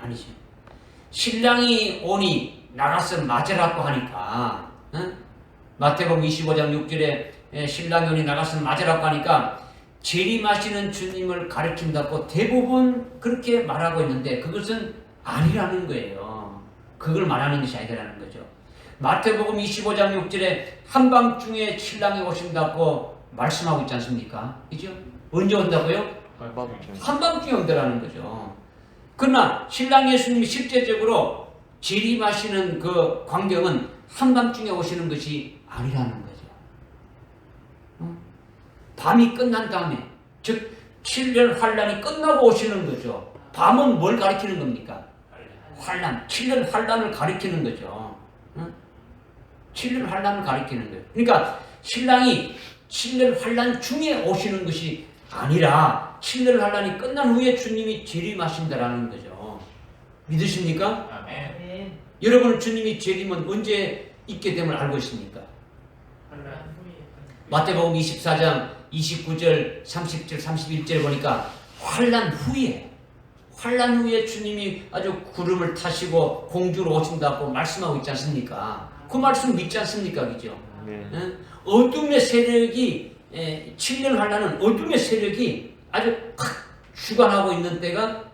아니죠. 신랑이 오니 나가서 맞으라고 하니까 마태복음 25장 6절에 신랑이 오니 나가서 맞으라고 하니까 재림하시는 주님을 가리킨다고 대부분 그렇게 말하고 있는데 그것은 아니라는 거예요. 그걸 말하는 것이 아니라는 거죠. 마태복음 25장 6절에 한밤중에 신랑이 오신다고 말씀하고 있지 않습니까? 그죠? 언제 온다고요? 한밤중에 온다라는 거죠. 그러나 신랑 예수님이 실제적으로 재림하시는 그 광경은 한밤중에 오시는 것이 아니라는 거죠. 밤이 끝난 다음에 즉 7년 환란이 끝나고 오시는 거죠. 밤은 뭘 가리키는 겁니까? 환란, 7년 환란을 가리키는 거죠. 7년 환란을 가리키는 거예요. 그러니까 신랑이 7년 환란 중에 오시는 것이 아니라 7년 환란이 끝난 후에 주님이 재림하신다라는 거죠. 믿으십니까? 아멘. 여러분 주님이 재림은 언제 있게 됨을 알고 있습니까? 마태복음 24장 29절, 30절, 31절 보니까 환난 후에 주님이 아주 구름을 타시고 공주로 오신다고 말씀하고 있지 않습니까? 그 말씀 믿지 않습니까? 그죠? 네. 어둠의 세력이 7년 환난은 어둠의 세력이 아주 확 주관하고 있는 때가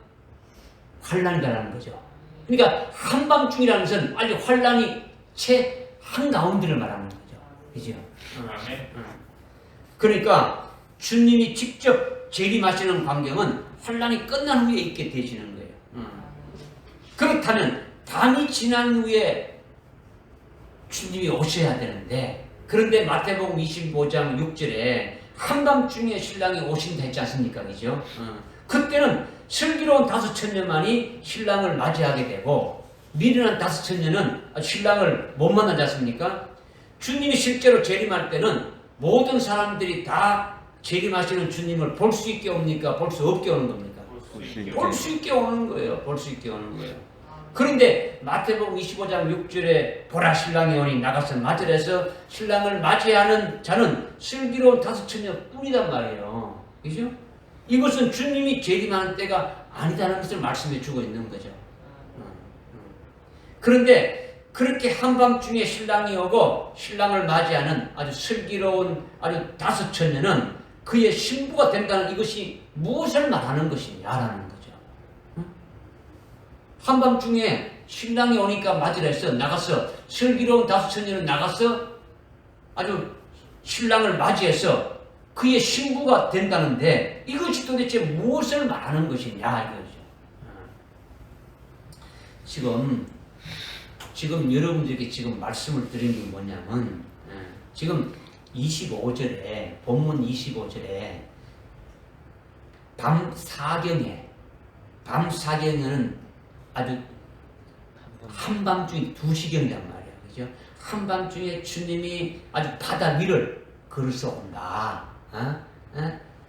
환난이라는 거죠. 그러니까 한밤중이라는 것은 아주 환난이 채 한가운데를 말하는 거죠. 그죠? 아멘. 그러니까 주님이 직접 재림하시는 광경은 환난이 끝난 후에 있게 되시는 거예요. 그렇다면 밤이 지난 후에 주님이 오셔야 되는데, 그런데 마태복음 25장 6절에 한밤중에 신랑이 오신다 했지 않습니까? 그죠? 그때는 슬기로운 5천년만이 신랑을 맞이하게 되고 미련한 5천년은 신랑을 못 만나지 않습니까? 주님이 실제로 재림할 때는 모든 사람들이 다 재림하시는 주님을 볼 수 있게 옵니까? 볼 수 없게 오는 겁니까? 볼 수 있게. 볼 수 있게 오는 거예요. 볼 수 있게 오는 거예요. 그런데 마태복음 25장 6절에 보라 신랑이 오니 나가서 맞으라 해서 신랑을 맞이하는 자는 슬기로운 5천년 뿐이단 말이에요. 그죠? 이것은 주님이 재림하는 때가 아니다는 것을 말씀해 주고 있는 거죠. 그런데 그렇게 한밤중에 신랑이 오고 신랑을 맞이하는 아주 슬기로운 아주 5천년은 그의 신부가 된다는 이것이 무엇을 말하는 것이냐라는 거죠. 한밤중에 신랑이 오니까 맞으라 해서 나가서 슬기로운 5천년은 나가서 아주 신랑을 맞이해서 그의 신부가 된다는데 이것이 도대체 무엇을 말하는 것이냐 이거죠. 지금 여러분들에게 지금 말씀을 드린 게 뭐냐면 지금 25절에 본문 25절에 밤 사경에는 아주 한밤중에 2시경이란 말이에요. 그죠? 한밤중에 주님이 아주 바다 위를 걸어서 온다.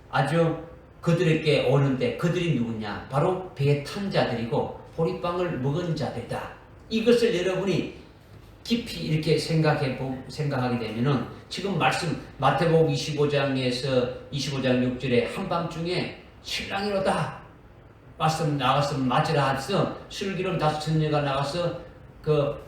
아주 그들에게 오는데 그들이 누구냐? 바로 배에 탄 자들이고 보리빵을 먹은 자들이다. 이것을 여러분이 깊이 이렇게 생각하게 되면은 지금 말씀 마태복음 25장에서 25장 6절에 한밤중에 신랑이 오다. 나가서 맞으라 해서 슬기로운 5천녀가 나가서 그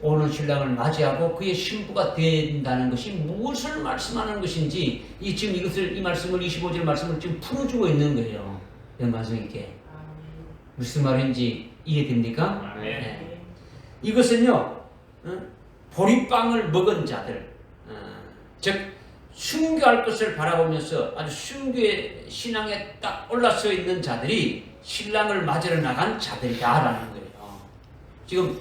오는 신랑을 맞이하고 그의 신부가 된다는 것이 무엇을 말씀하는 것인지 지금 이 말씀을 25절 말씀을 지금 풀어주고 있는 거예요. 연관성 있게. 무슨 말인지 이해됩니까? 아멘. 이것은요, 보리빵을 먹은 자들, 즉 순교할 것을 바라보면서 아주 순교의 신앙에 딱 올라서 있는 자들이 신랑을 맞으러 나간 자들이다라는 거예요. 지금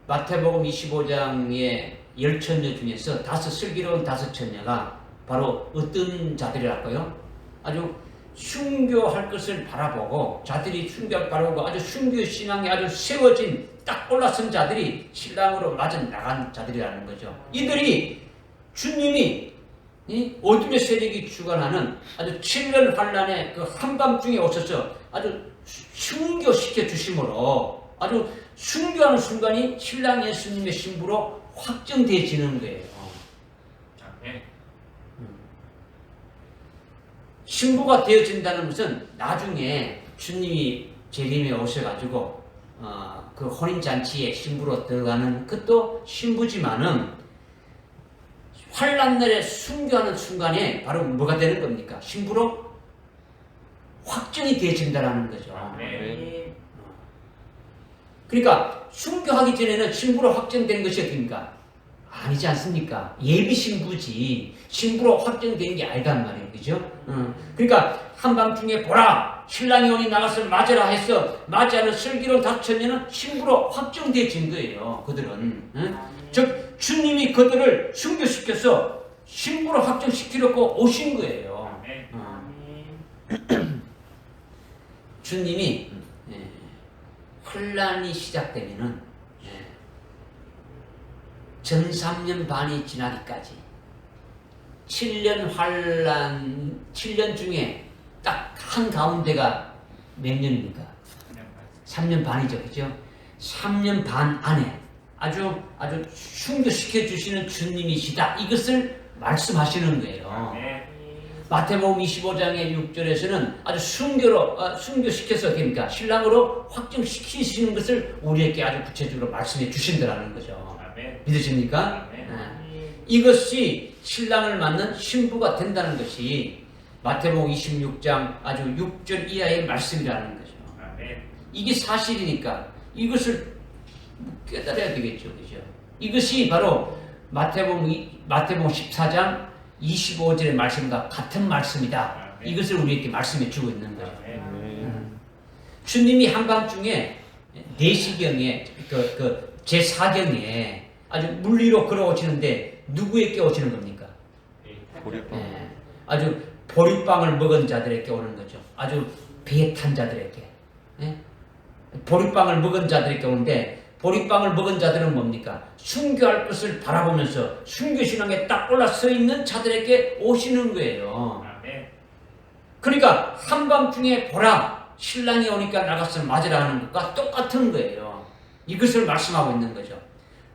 마태복음 25장의 10처녀 중에서 슬기로운 5처녀가 바로 어떤 자들이랄까요? 아주 순교할 것을 바라보고 자들이 순교할 바라보고 아주 순교의 신앙에 아주 세워진 딱 올라선 자들이 신랑으로 맞아 나간 자들이라는 거죠. 이들이 주님이 어둠의 세력이 주관하는 아주 7년 환란의 그 한밤중에 오셔서 아주 순교시켜 주심으로 아주 순교하는 순간이 신랑 예수님의 신부로 확정되어지는 거예요. 아멘. 신부가 되어진다는 것은 나중에 주님이 재림에 오셔가지고 그 혼인잔치에 신부로 들어가는 그것도 신부지만은 환란날에 순교하는 순간에 바로 뭐가 되는 겁니까? 신부로 확정이 되어진다는 거죠. 아멘. 그러니까 순교하기 전에는 신부로 확정된 것이 어떻습니까? 아니지 않습니까? 예비 신부지 신부로 확정된 게 아니단 말이에요. 그죠? 그러니까 한밤중에 보라 신랑이 오니 나가서 맞으라 해서 맞이하는 슬기로운 5천녀는 신부로 확정되어진 거예요. 그들은. 즉 주님이 그들을 순교시켜서 신부로 확정시키려고 오신 거예요. 주님이 환란이 시작되면은 전 3년 반이 지나기까지 7년 환란 7년 중에 딱 한가운데가 몇 년입니까? 3년 반이죠. 그죠? 3년 반 안에 아주 순교시켜 주시는 주님이시다. 이것을 말씀하시는 거예요. 아멘. 마태복음 25장의 6절에서는 아주 순교시켜서 됩니까? 신랑으로 확정시키시는 것을 우리에게 아주 구체적으로 말씀해 주신다는 거죠. 아멘. 믿으십니까? 아멘. 이것이 신랑을 맞는 신부가 된다는 것이 마태복음 26장 아주 6절 이하의 말씀이라는 거죠. 아멘. 이게 사실이니까 이것을 깨달아야 되겠죠. 그죠? 이것이 바로 마태복음 14장 25절의 말씀과 같은 말씀이다. 아멘. 이것을 우리에게 말씀해 주고 있는 거죠. 아멘. 주님이 한밤중에 내시경에 제4경에 아주 물리로 걸어오시는데 누구에게 오시는 겁니까? 보리빵. 예, 아주 보리빵을 먹은 자들에게 오는 거죠. 아주 배에 탄 자들에게. 예? 보리빵을 먹은 자들에게 오는데 보리빵을 먹은 자들은 뭡니까? 순교할 것을 바라보면서 순교신앙에 딱 올라서 있는 자들에게 오시는 거예요. 아멘. 그러니까 한밤중에 보라 신랑이 오니까 나가서 맞으라 하는 것과 똑같은 거예요. 이것을 말씀하고 있는 거죠.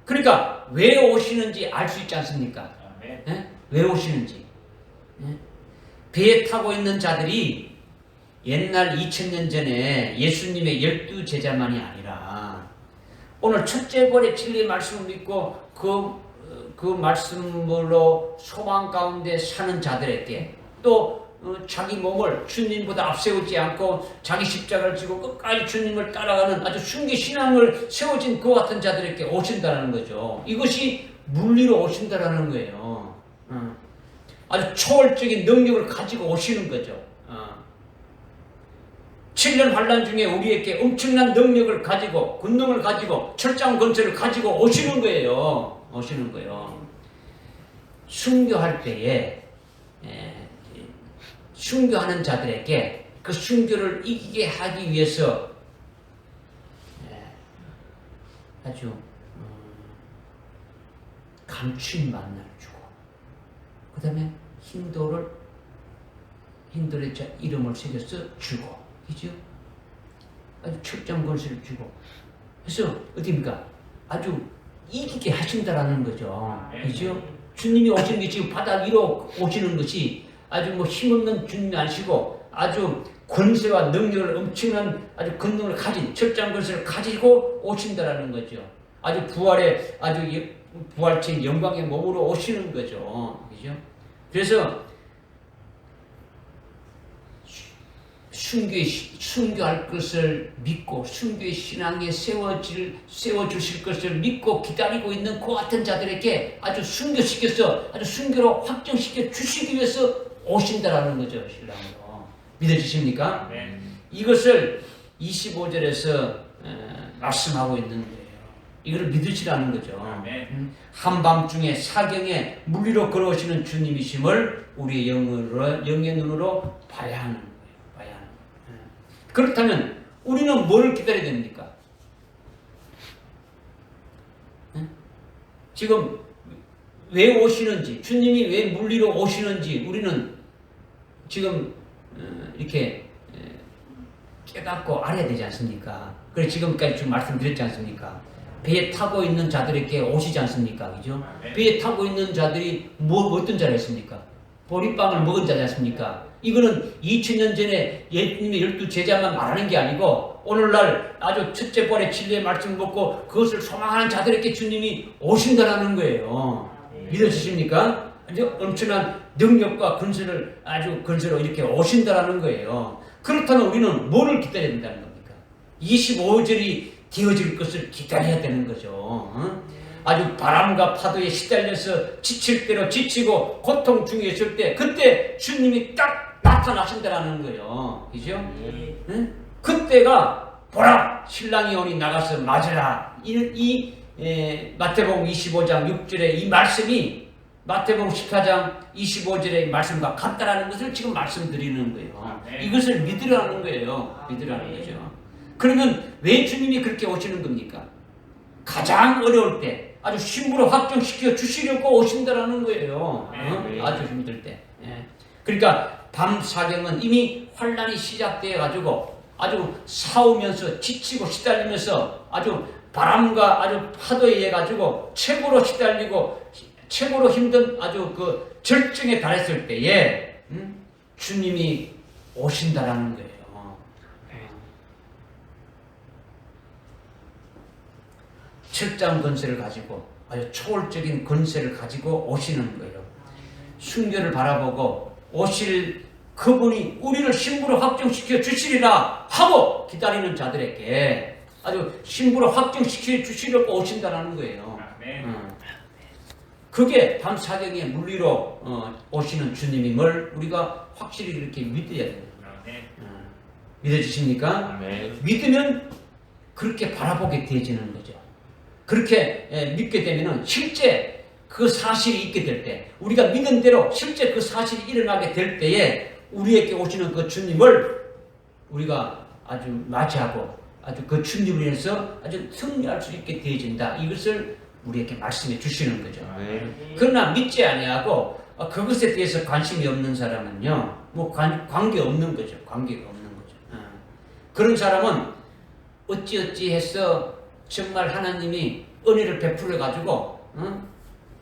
그러니까 왜 오시는지 알 수 있지 않습니까? 아멘. 예? 왜 오시는지. 예? 배에 타고 있는 자들이 옛날 2000년 전에 예수님의 12제자만이 아니라 오늘 첫째 벌의 진리의 말씀을 믿고 그 말씀으로 소망 가운데 사는 자들에게 또 자기 몸을 주님보다 앞세우지 않고 자기 십자가를 지고 끝까지 주님을 따라가는 아주 순교 신앙을 세워진 그 같은 자들에게 오신다는 거죠. 이것이 물리로 오신다라는 거예요. 아주 초월적인 능력을 가지고 오시는 거죠. 7년 환란 중에 우리에게 엄청난 능력을 가지고 권능을 가지고 철장 건설을 가지고 오시는 거예요. 오시는 거예요. 순교할 때에 순교하는 자들에게 그 순교를 이기게 하기 위해서 아주 감추인 만나를 주고 그 다음에 힌도의 이름을 새겨서 주고 그죠? 아주 철장 건설을 주고 그래서 어디입니까? 아주 이기게 하신다라는 거죠. 그죠? 주님이 오시는 게 지금 바다 위로 오시는 것이 아주 뭐 힘없는 주님이 아니시고 아주 권세와 능력을 엄청난 아주 권능을 가진 철장 건설을 가지고 오신다라는 거죠. 아주 부활의 아주 부활체인 영광의 몸으로 오시는 거죠. 그죠? 그래서 순교할 것을 믿고 순교의 신앙에 세워주실 것을 믿고 기다리고 있는 그 같은 자들에게 아주 순교시켜서 아주 순교로 확정시켜 주시기 위해서 오신다라는 거죠. 신랑으로. 믿어지십니까? 네. 이것을 25절에서 말씀하고 있는 거예요. 이걸 믿으시라는 거죠. 아멘. 한밤중에 사경에 물리로 걸어오시는 주님이심을 우리의 영의 눈으로 봐야 하는 거예요. 봐야 하는 거예요. 그렇다면 우리는 뭘 기다려야 됩니까? 지금 왜 오시는지, 주님이 왜 물리로 오시는지 우리는 지금 이렇게 깨닫고 알아야 되지 않습니까? 그래서 지금까지 좀 말씀드렸지 않습니까? 배에 타고 있는 자들에게 오시지 않습니까? 그죠? 배에 타고 있는 자들이 어떤 자였습니까? 보리빵을 먹은 자지 않습니까? 이거는 2000년 전에 예수님의 12제자만 말하는 게 아니고 오늘날 아주 첫째 벌의 진리의 말씀을 먹고 그것을 소망하는 자들에게 주님이 오신다라는 거예요. 믿어지십니까? 아주 엄청난 능력과 근세를 아주 근세로 이렇게 오신다라는 거예요. 그렇다면 우리는 뭐를 기다려야 된다는 겁니까? 25절이 되어질 것을 기다려야 되는 거죠. 아주 바람과 파도에 시달려서 지칠 대로 지치고 고통 중에 있을 때 그때 주님이 딱 나타나신다라는 거예요. 그죠? 그때가 보라 신랑이 오니 나가서 맞으라. 마태복음 25장 6절의 이 말씀이 마태복음 14장 25절의 말씀과 같다라는 것을 지금 말씀드리는 거예요. 이것을 믿으라는 거예요. 믿으라는 거죠. 그러면 왜 주님이 그렇게 오시는 겁니까? 가장 어려울 때 아주 신부로 확정시켜 주시려고 오신다라는 거예요. 아주 힘들 때. 그러니까 밤 사경은 이미 환란이 시작되어 가지고 아주 싸우면서 지치고 시달리면서 아주 바람과 아주 파도에 의해 가지고 최고로 시달리고 최고로 힘든 아주 그 절정에 달했을 때에 주님이 오신다라는 거예요. 철장 권세를 가지고 아주 초월적인 권세를 가지고 오시는 거예요. 순교를 바라보고 오실 그분이 우리를 신부로 확정시켜 주시리라 하고 기다리는 자들에게 아주 신부로 확정시켜 주시려고 오신다는 거예요. 그게 밤사경에 물리로 오시는 주님임을 우리가 확실히 이렇게 믿어야 돼요. 믿어지십니까? 아멘. 믿으면 그렇게 바라보게 되어지는 거죠. 그렇게 믿게 되면 실제 그 사실이 있게 될 때, 우리가 믿은 대로 실제 그 사실이 일어나게 될 때에 우리에게 오시는 그 주님을 우리가 아주 맞이하고 아주 그 주님을 인해서 아주 승리할 수 있게 되어진다. 이것을 우리에게 말씀해 주시는 거죠. 아멘. 그러나 믿지 아니하고 그것에 대해서 관심이 없는 사람은요, 뭐 관계 없는 거죠. 관계가 없는 거죠. 그런 사람은 어찌어찌 해서 정말 하나님이 은혜를 베풀어 가지고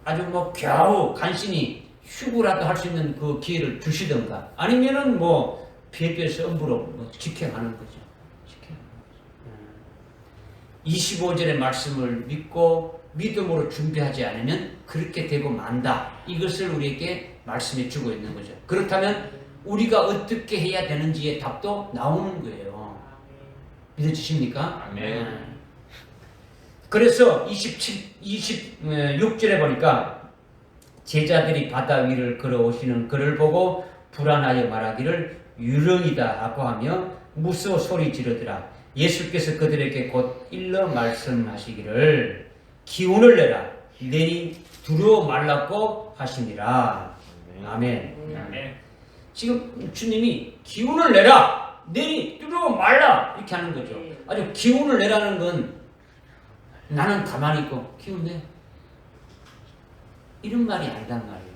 아주 뭐 겨우 간신히 휴구라도 할 수 있는 그 기회를 주시던가 아니면은 뭐 비에비에서 엄부로 뭐 직행하는 거죠. 25절의 말씀을 믿고 믿음으로 준비하지 않으면 그렇게 되고 만다. 이것을 우리에게 말씀해 주고 있는 거죠. 그렇다면 우리가 어떻게 해야 되는지의 답도 나오는 거예요. 믿어지십니까? 아멘. 그래서 26절에 보니까 제자들이 바다 위를 걸어오시는 그를 보고 불안하여 말하기를 유령이다 하고 하며 무서워 소리 지르더라. 예수께서 그들에게 곧 일러 말씀하시기를 기운을 내라 내니 두려워 말라고 하시니라. 아멘. 아멘. 지금 주님이 기운을 내라 내니 두려워 말라 이렇게 하는 거죠. 아주 기운을 내라는 건 나는 가만히 있고 기운 내 이런 말이 아니란 말이에요.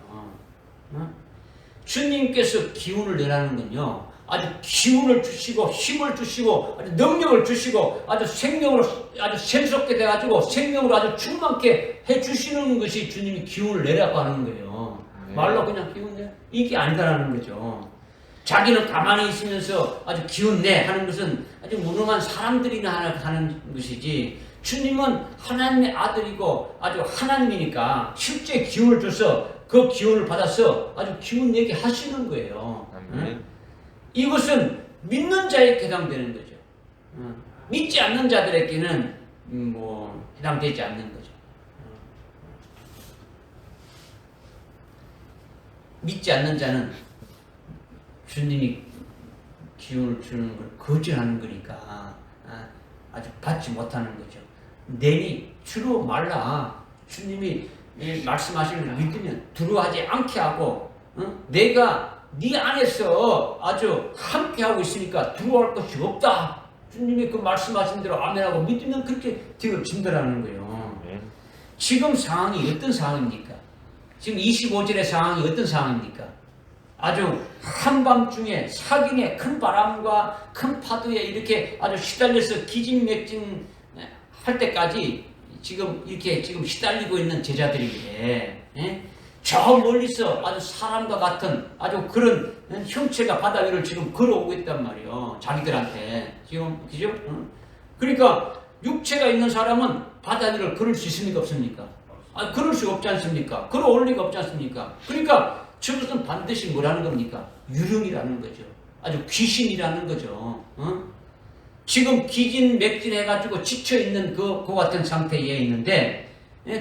주님께서 기운을 내라는 건요, 아주 기운을 주시고 힘을 주시고 아주 능력을 주시고 아주 생명으로 아주 샘솟게 돼가지고 생명으로 아주 충만케 해주시는 것이 주님이 기운을 내라고 하는 거예요. 말로 그냥 기운 내 이게 아니다라는 거죠. 자기는 가만히 있으면서 아주 기운 내 하는 것은 아주 무능한 사람들이나 하는 것이지, 주님은 하나님의 아들이고 아주 하나님이니까 실제 기운을 줘서 그 기운을 받아서 아주 기운 내게 하시는 거예요. 아멘. 이것은 믿는 자에게 해당되는 거죠. 믿지 않는 자들에게는 뭐 해당되지 않는 거죠. 믿지 않는 자는 주님이 기운을 주는 걸 거절하는 거니까 아주 받지 못하는 거죠. 내니 주로 말라. 주님이 말씀하시는 걸 믿으면 두려워하지 않게 하고 내가 네 안에서 아주 함께하고 있으니까 두려워할 것이 없다. 주님이 그 말씀하신 대로 아멘하고 믿으면 그렇게 되어진다라는 거예요. 지금 상황이 어떤 상황입니까? 지금 25절의 상황이 어떤 상황입니까? 아주 한밤중에 사경에 큰 바람과 큰 파도에 이렇게 아주 시달려서 기진맥진 할 때까지 지금 이렇게 지금 시달리고 있는 제자들인데, 저 멀리서 아주 사람과 같은 아주 그런 형체가 바다 위를 지금 걸어오고 있단 말이에요. 자기들한테 지금 그죠? 그러니까 육체가 있는 사람은 바다 위를 걸을 수 있습니까 없습니까? 걸을 수 없지 않습니까? 걸어올 리가 없지 않습니까? 그러니까 저것은 반드시 뭐라는 겁니까? 유령이라는 거죠. 아주 귀신이라는 거죠. 지금 기진맥진해가지고 지쳐있는 그 같은 상태에 있는데,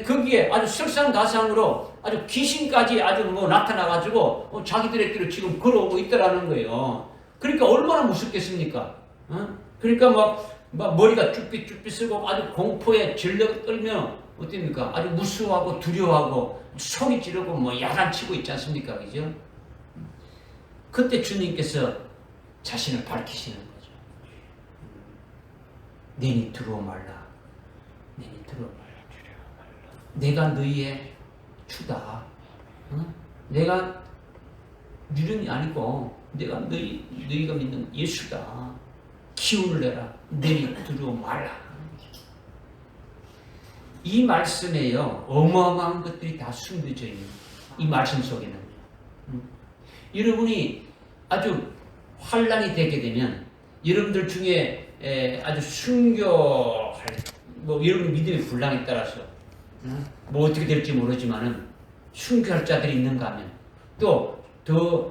거기에 아주 설상가상으로 아주 귀신까지 아주 뭐 나타나가지고 자기들끼리 지금 걸어오고 있다라는 거예요. 그러니까 얼마나 무섭겠습니까? 그러니까 막 머리가 쭈삣쭈삣 쓰고 아주 공포에 절려 떨며 어떻습니까? 아주 무서워하고 두려워하고 소리 지르고 뭐 야단치고 있지 않습니까? 그죠? 그때 주님께서 자신을 밝히시는 거죠. 내니 두려워 말라. 내니 두려워 말라. 내가 너희의 주다. 내가 유령이 아니고 내가 너희가 믿는 예수다. 기운을 내라. 내니 두려워 말라. 이 말씀에요 어마어마한 것들이 다 숨겨져 있는 이 말씀 속에는 여러분이 아주 환란이 되게 되면 여러분들 중에 아주 순교할 뭐 여러분 믿음의 분량에 따라서 뭐 어떻게 될지 모르지만은 순교할 자들이 있는가 하면 또 더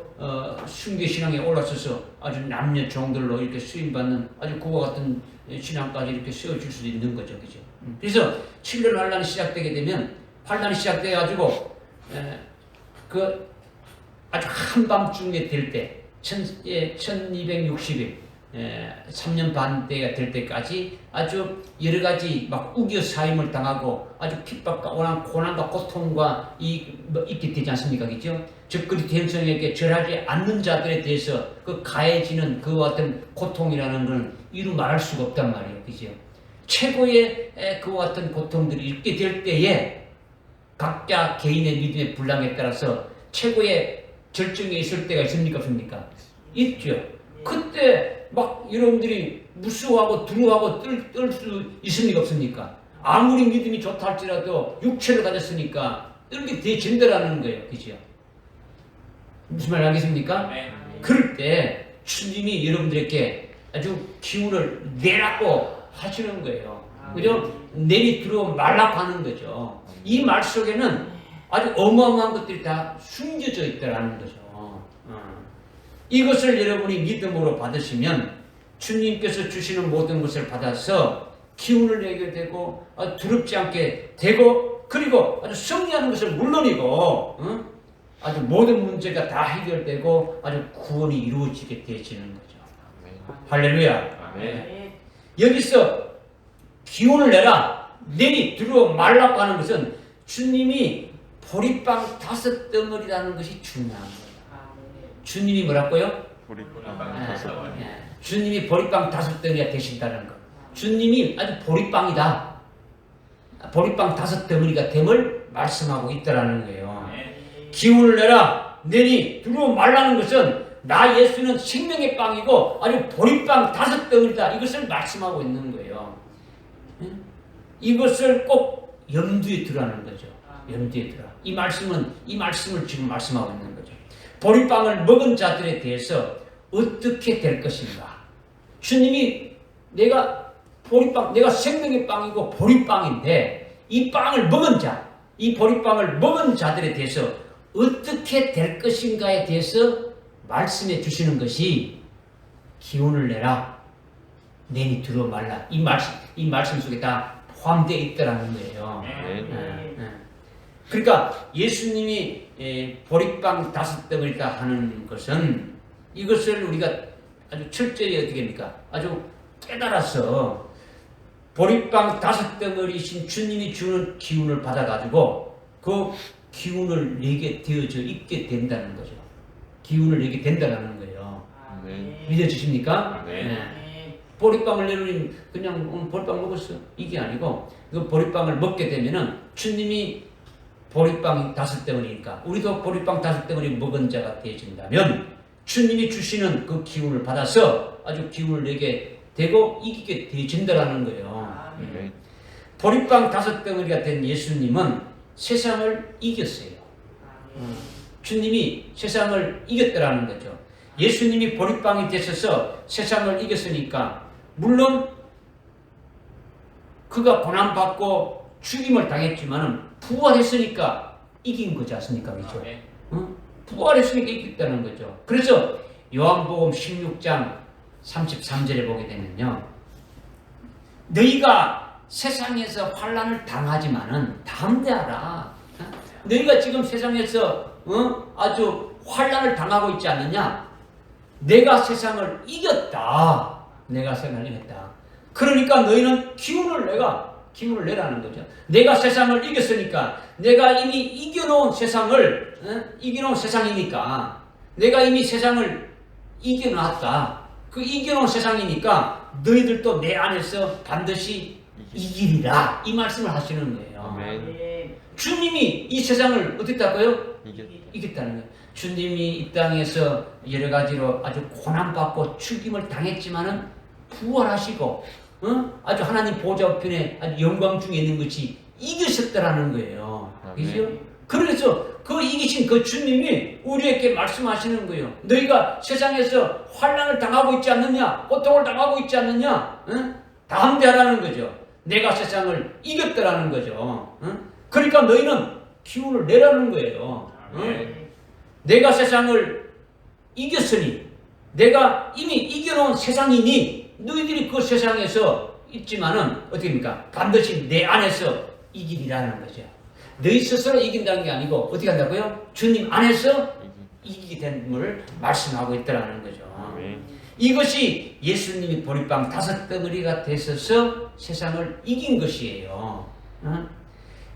순교 신앙에 올라서서 아주 남녀 종들로 이렇게 수임받는 아주 그와 같은 신앙까지 이렇게 세워질 수도 있는 거죠, 그죠? 그래서 7년 환란이 시작되게 되면 환란이 시작돼 가지고 그 아주 한밤중에 될 때 1260일 3년 반 때가 될 때까지 아주 여러 가지 막 우겨 사임을 당하고 아주 핍박과 고난과 고통과 있게 되지 않습니까? 그죠? 즉 그리스도 형성에게 절하지 않는 자들에 대해서 그 가해지는 그와 같은 고통이라는 건 이루 말할 수가 없단 말이에요. 그죠? 최고의 그와 같은 고통들이 있게 될 때에 각자 개인의 믿음의 분량에 따라서 최고의 절정에 있을 때가 있습니까? 없습니까? 있죠. 그때 막 여러분들이 무수하고 두려워하고 떨 수 있습니까? 없습니까? 아무리 믿음이 좋다 할지라도 육체를 가졌으니까 떨게 되진다라는 거예요. 그죠? 무슨 말 알겠습니까? 네. 그럴 때 주님이 여러분들에게 아주 기운을 내라고 하시는 거예요. 그죠? 내리 들어 말라고 하는 거죠. 이 말 속에는 아주 어마어마한 것들이 다 숨겨져 있다라는 거죠. 이것을 여러분이 믿음으로 받으시면 주님께서 주시는 모든 것을 받아서 기운을 내게 되고 두렵지 않게 되고 그리고 아주 승리하는 것을 물론이고 아주 모든 문제가 다 해결되고 아주 구원이 이루어지게 되어지는 거죠. 할렐루야. 아멘. 여기서 기운을 내라 내리 들어 말라고 하는 것은 주님이 보리빵 5덩어리라는 것이 중요한 거예요. 주님이 뭐라고요? 보리빵 주님이 보리빵 5덩어리가 되신다는 것. 주님이 아주 보리빵이다. 보리빵 5덩어리가 됨을 말씀하고 있다라는 거예요. 기운을 내라 내리 들어 말라는 것은 나 예수는 생명의 빵이고 아주 보리빵 5덩어리다. 이것을 말씀하고 있는 거예요. 이것을 꼭 염두에 두라는 거죠. 염두에 두라. 이 말씀을 지금 말씀하고 있는 거죠. 보리빵을 먹은 자들에 대해서 어떻게 될 것인가? 주님이 내가 생명의 빵이고 보리빵인데 이 빵을 먹은 자, 이 보리빵을 먹은 자들에 대해서 어떻게 될 것인가에 대해서 말씀해 주시는 것이 기운을 내라, 내니 들어 말라. 이 말씀 속에 다 포함되어 있다라는 거예요. 그러니까 예수님이 보리빵 5덩어리다 하는 것은 이것을 우리가 아주 철저히 어떻게 합니까? 아주 깨달아서 보리빵 5덩어리신 주님이 주는 기운을 받아가지고 그 기운을 내게 되어져 있게 된다는 거죠. 기운을 내게 된다는 거예요. 믿어지십니까? 보리빵을 내놓으면 그냥 보리빵 먹었어. 이게 아니고 그 보리빵을 먹게 되면은 주님이 보리빵 5덩어리니까 우리도 보리빵 5덩어리 먹은 자가 되어진다면 주님이 주시는 그 기운을 받아서 아주 기운을 내게 되고 이기게 되어진다라는 거예요. 보리빵 5덩어리가 된 예수님은 세상을 이겼어요. 주님이 세상을 이겼다라는 거죠. 예수님이 보리빵이 되셔서 세상을 이겼으니까 물론 그가 고난받고 죽임을 당했지만은 부활했으니까 이긴 거지 않습니까? 그렇죠? 부활했으니까 이겼다는 거죠. 그래서 요한복음 16장 33절에 보게 되면요. 너희가 세상에서 환난을 당하지만은 담대하라. 너희가 지금 세상에서 아주 환난을 당하고 있지 않느냐? 내가 세상을 이겼다. 내가 세상을 이겼다. 그러니까 너희는 기운을 내라는 거죠. 내가 세상을 이겼으니까 내가 이미 이겨놓은 세상이니까 내가 이미 세상을 이겨놨다. 그 이겨놓은 세상이니까 너희들도 내 안에서 반드시 이기리라. 이 말씀을 하시는 거예요. 주님이 이 세상을 어떻게 했다고요? 이겼다는 거예요. 주님이 이 땅에서 여러 가지로 아주 고난받고 죽임을 당했지만은 부활하시고 아주 하나님 보좌 우편에 아주 영광 중에 있는 것이 이기셨다라는 거예요. 아멘. 그죠? 그래서 그 이기신 그 주님이 우리에게 말씀하시는 거예요. 너희가 세상에서 환난을 당하고 있지 않느냐? 고통을 당하고 있지 않느냐? 응? 담대하라는 거죠. 내가 세상을 이겼다라는 거죠. 응? 그러니까 너희는 기운을 내라는 거예요. 응? 내가 세상을 이겼으니 내가 이미 이겨놓은 세상이니 너희들이 그 세상에서 있지만은 어떻게입니까? 반드시 내 안에서 이기리라는 거죠. 너희 스스로 이긴다는 게 아니고 어떻게 한다고요? 주님 안에서 이기게 됨을 말씀하고 있다는 거죠. 아멘. 이것이 예수님이 보리빵 5덩어리가 되셔서 세상을 이긴 것이에요.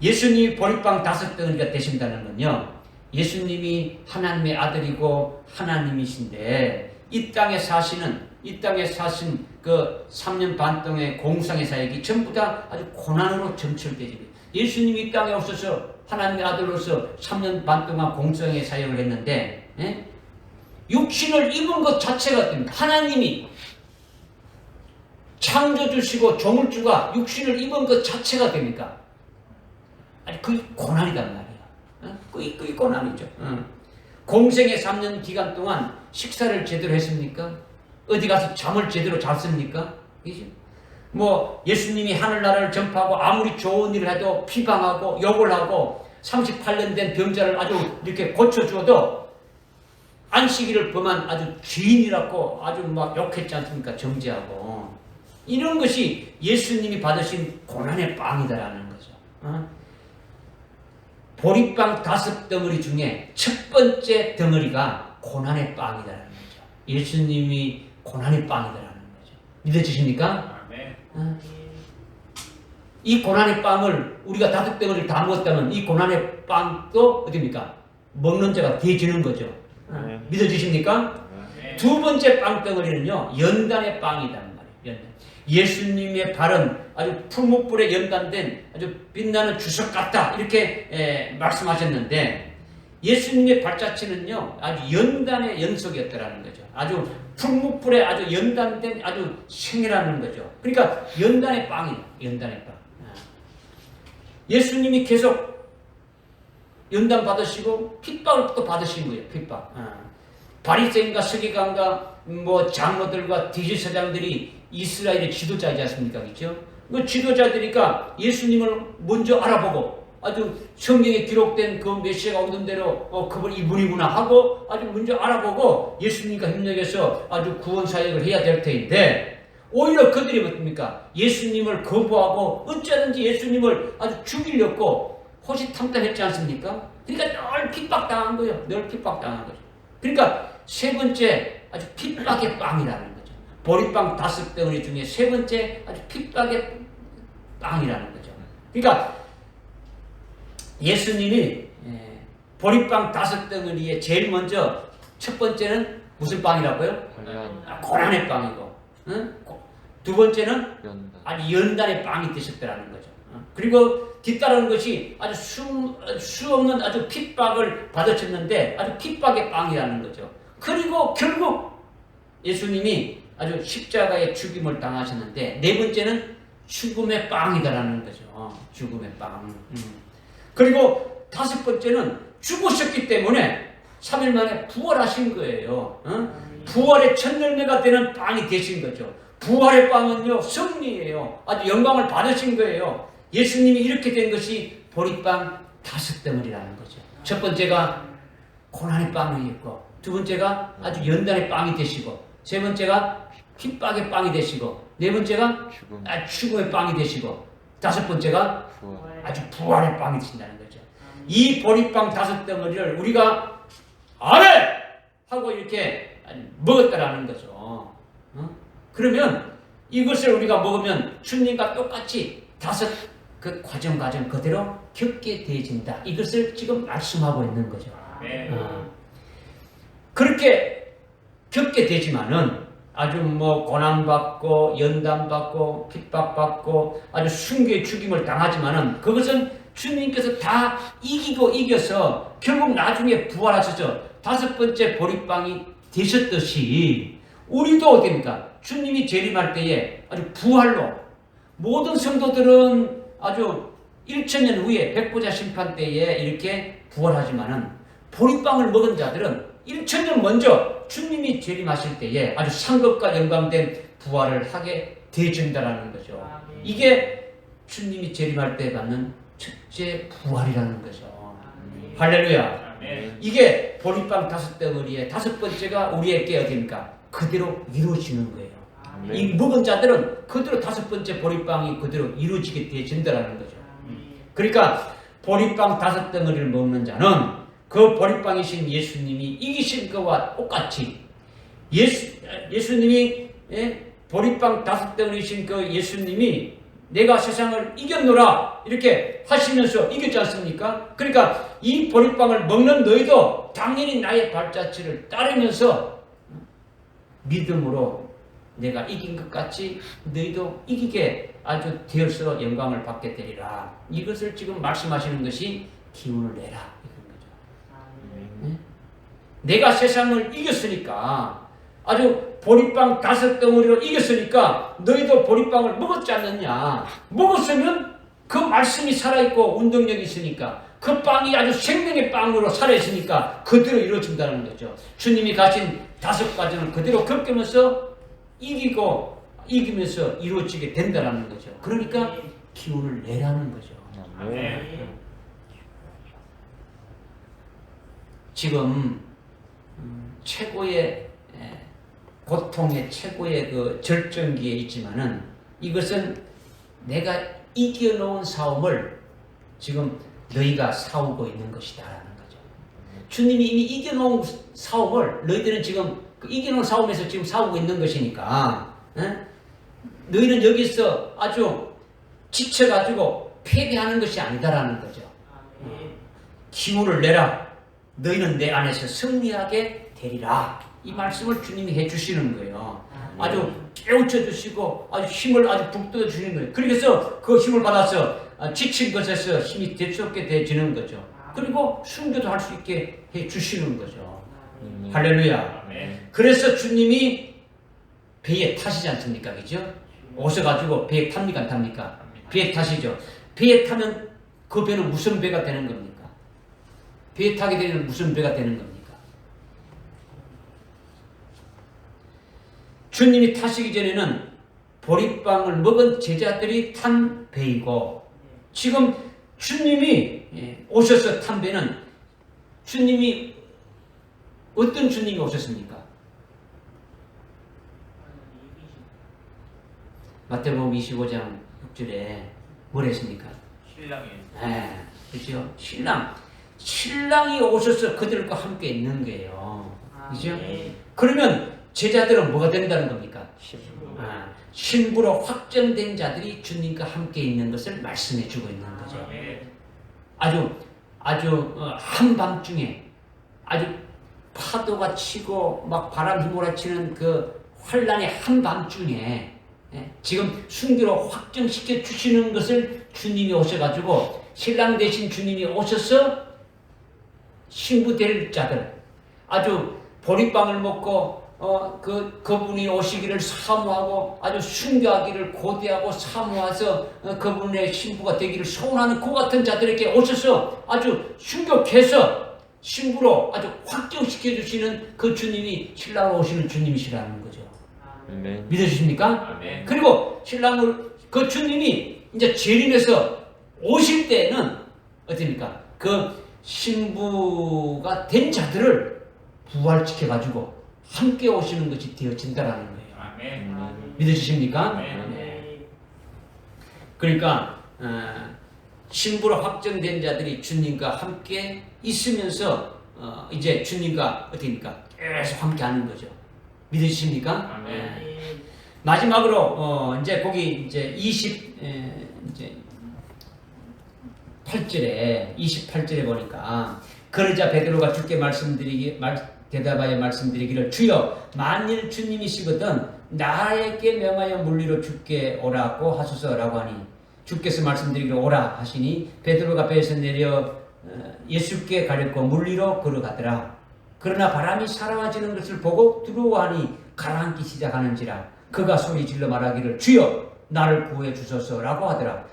예수님이 보리빵 5덩어리가 되신다는 건요, 예수님이 하나님의 아들이고 하나님이신데 이 땅에 사신 그 3년 반 동안의 공상의 사역이 전부 다 아주 고난으로 점철되지. 예수님이 이 땅에 없어서 하나님의 아들로서 3년 반 동안 공상의 사역을 했는데, 육신을 입은 것 자체가 됩니다. 하나님이 창조주시고 조물주가 육신을 입은 것 자체가 됩니까? 아니, 그게 고난이단 말이야. 그게 고난이죠. 공생의 3년 기간 동안 식사를 제대로 했습니까? 어디 가서 잠을 제대로 잤습니까? 그죠? 뭐 예수님이 하늘나라를 전파하고 아무리 좋은 일을 해도 피방하고 욕을 하고 38년 된 병자를 아주 이렇게 고쳐주어도 안식일을 범한 아주 죄인이라고 아주 막 욕했지 않습니까? 정죄하고. 이런 것이 예수님이 받으신 고난의 빵이다라는 거죠. 보리빵 5덩어리 중에 첫 번째 덩어리가 고난의 빵이다라는 거죠. 예수님이 고난의 빵이다라는 거죠. 믿어지십니까? 이 고난의 빵을 우리가 5덩어리를 다 먹었다면 이 고난의 빵도 어디입니까? 먹는 자가 되어지는 거죠. 믿어지십니까? 두 번째 빵덩어리는요, 연단의 빵이란 말이에요. 예수님의 발은 아주 풀무불에 연단된 아주 빛나는 주석 같다 이렇게 말씀하셨는데, 예수님의 발자취는요 아주 연단의 연속이었다라는 거죠. 아주 풀무불에 아주 연단된 아주 생이라는 거죠. 그러니까 연단의 빵이에요. 연단의 빵. 예수님이 계속 연단 받으시고 핍박을 또 받으신 거예요. 핍박. 바리새인과 서기관과 뭐 장로들과 대제사장들이 이스라엘의 지도자이지 않습니까? 그렇죠? 그 지도자들이니까 예수님을 먼저 알아보고 아주 성경에 기록된 그 메시아가 오는 대로 그분 이분이구나 하고 아주 먼저 알아보고 예수님과 협력해서 아주 구원 사역을 해야 될 텐데, 오히려 그들이 뭡니까? 예수님을 거부하고 어쩌든지 예수님을 아주 죽이려고 호시탐탐했지 않습니까? 그러니까 늘 핍박당한 거예요. 늘 핍박당한 거죠. 그러니까 세 번째 아주 핍박의 빵이라는 거죠. 보리빵 5덩어리 중에 세 번째 아주 핍박의 빵이라는 거죠. 그러니까 예수님이 보리빵 5덩어리에 제일 먼저 첫 번째는 무슨 빵이라고요? 고난의 빵이고, 두 번째는 아주 연단의 빵이 되셨다라는 거죠. 그리고 뒤따르는 것이 아주 수 없는 아주 핍박을 받으셨는데 아주 핍박의 빵이라는 거죠. 그리고 결국 예수님이 아주 십자가의 죽임을 당하셨는데, 네 번째는 죽음의 빵이다라는 거죠. 죽음의 빵. 그리고 5번째는 죽으셨기 때문에 3일 만에 부활하신 거예요. 부활의 첫 열매가 되는 빵이 되신 거죠. 부활의 빵은요, 승리예요. 아주 영광을 받으신 거예요. 예수님이 이렇게 된 것이 보리빵 5덩어리라는 거죠. 첫 번째가 고난의 빵이 있고, 두 번째가 아주 연단의 빵이 되시고, 세 번째가 핍박의 빵이 되시고, 네 번째가 죽음의 빵이 되시고, 5번째가 아주 부활의 빵이 되신다는 거죠. 이 보리빵 5덩어리를 우리가 아멘! 하고 이렇게 먹었다라는 거죠. 그러면 이것을 우리가 먹으면 주님과 똑같이 5 과정 그대로 겪게 되어진다. 이것을 지금 말씀하고 있는 거죠. 그렇게 겪게 되지만은 아주 뭐 고난받고 연단받고 핍박받고 아주 순교의 죽임을 당하지만은 그것은 주님께서 다 이겨서 결국 나중에 부활하셔서 5번째 보리빵이 되셨듯이 우리도 어떻습니까? 주님이 재림할 때에 아주 부활로 모든 성도들은 아주 1000년 후에 백보자 심판 때에 이렇게 부활하지만은 보리빵을 먹은 자들은 1000년 먼저 주님이 재림하실 때에 아주 상급과 영광된 부활을 하게 되어진다라는 거죠. 이게 주님이 재림할 때 받는 첫째 부활이라는 거죠. 할렐루야. 이게 보리빵 5덩어리의 5번째가 우리에게 어디입니까? 그대로 이루어지는 거예요. 이 먹은 자들은 그대로 5번째 보리빵이 그대로 이루어지게 되어진다라는 거죠. 그러니까 보리빵 5덩어리를 먹는 자는 그 보리빵이신 예수님이 이기신 것과 똑같이 예수님이 보리빵 5덩어리신 그 예수님이 내가 세상을 이겼노라 이렇게 하시면서 이겼지 않습니까? 그러니까 이 보리빵을 먹는 너희도 당연히 나의 발자취를 따르면서 믿음으로 내가 이긴 것 같이 너희도 이기게 아주 되어서 영광을 받게 되리라. 이것을 지금 말씀하시는 것이 기운을 내라 이런 거죠. 네? 내가 세상을 이겼으니까 아주 보리빵 5덩어리로 이겼으니까 너희도 보리빵을 먹었지 않느냐. 먹었으면 그 말씀이 살아있고 운동력이 있으니까 그 빵이 아주 생명의 빵으로 살아있으니까 그대로 이루어진다는 거죠. 주님이 가신 5가지는 그대로 겪으면서 이기면서 이루어지게 된다는 거죠. 그러니까 기운을 내라는 거죠. 지금 최고의 고통의 최고의 그 절정기에 있지만은 이것은 내가 이겨놓은 싸움을 지금 너희가 싸우고 있는 것이다라는 거죠. 주님이 이미 이겨놓은 싸움을 너희들은 지금 그 이겨놓은 싸움에서 지금 싸우고 있는 것이니까 너희는 여기서 아주 지쳐가지고 패배하는 것이 아니다라는 거죠. 기운을 내라. 너희는 내 안에서 승리하게 되리라. 이 말씀을 주님이 해주시는 거예요. 아주 깨우쳐 주시고 아주 힘을 아주 북돋워 주시는 거예요. 그래서 그 힘을 받아서 지친 것에서 힘이 되찾게 되지는 거죠. 그리고 순교도 할 수 있게 해주시는 거죠. 할렐루야. 그래서 주님이 배에 타시지 않습니까? 그죠? 오셔가지고 배에 탑니까? 안 탑니까? 배에 타시죠. 배에 타면 그 배는 무슨 배가 되는 겁니까? 배에 타게 되면 무슨 배가 되는 겁니까? 주님이 타시기 전에는 보리빵을 먹은 제자들이 탄 배이고 지금 주님이 오셔서 탄 배는 주님이 어떤 주님이 오셨습니까? 마태복음 25장 6절에 뭘 했습니까? 신랑이. 그죠? 신랑이 오셔서 그들과 함께 있는 거예요. 그죠? 그러면 제자들은 뭐가 된다는 겁니까? 신부로 확정된 자들이 주님과 함께 있는 것을 말씀해 주고 있는 거죠. 아주 한밤중에 아주 파도가 치고 막 바람 휘몰아치는 그 환란의 한밤중에 지금 순교로 확정시켜 주시는 것을 주님이 오셔가지고 신랑 대신 주님이 오셔서 신부 될 자들 아주 보리빵을 먹고 그분이 오시기를 사모하고 아주 순교하기를 고대하고 사모해서 그분의 신부가 되기를 소원하는 그 같은 자들에게 오셔서 아주 순교해서 신부로 아주 확정시켜 주시는 그 주님이 신랑으로 오시는 주님이시라는 거죠. 아멘. 믿어주십니까? 아멘. 그리고 신랑을 그 주님이 이제 재림해서 오실 때는 어떻습니까? 그 신부가 된 자들을 부활시켜가지고 함께 오시는 것이 되어진다라는 거예요. 아멘. 믿으십니까? 아멘. 그러니까 신부로 확정된 자들이 주님과 함께 있으면서 이제 주님과 어떻습니까? 계속 함께하는 거죠. 믿으십니까? 아멘. 마지막으로 이제 거기 이제 28절에 보니까 그러자 베드로가 주께 대답하여 말씀드리기를 주여 만일 주님이시거든 나에게 명하여 물리로 주께 오라고 하소서라고 하니 주께서 말씀드리기를 오라 하시니 베드로가 배에서 내려 예수께 가렸고 물리로 걸어가더라. 그러나 바람이 사라지는 것을 보고 두려워하니 가라앉기 시작하는지라 그가 소리 질러 말하기를 주여 나를 구해 주소서라고 하더라.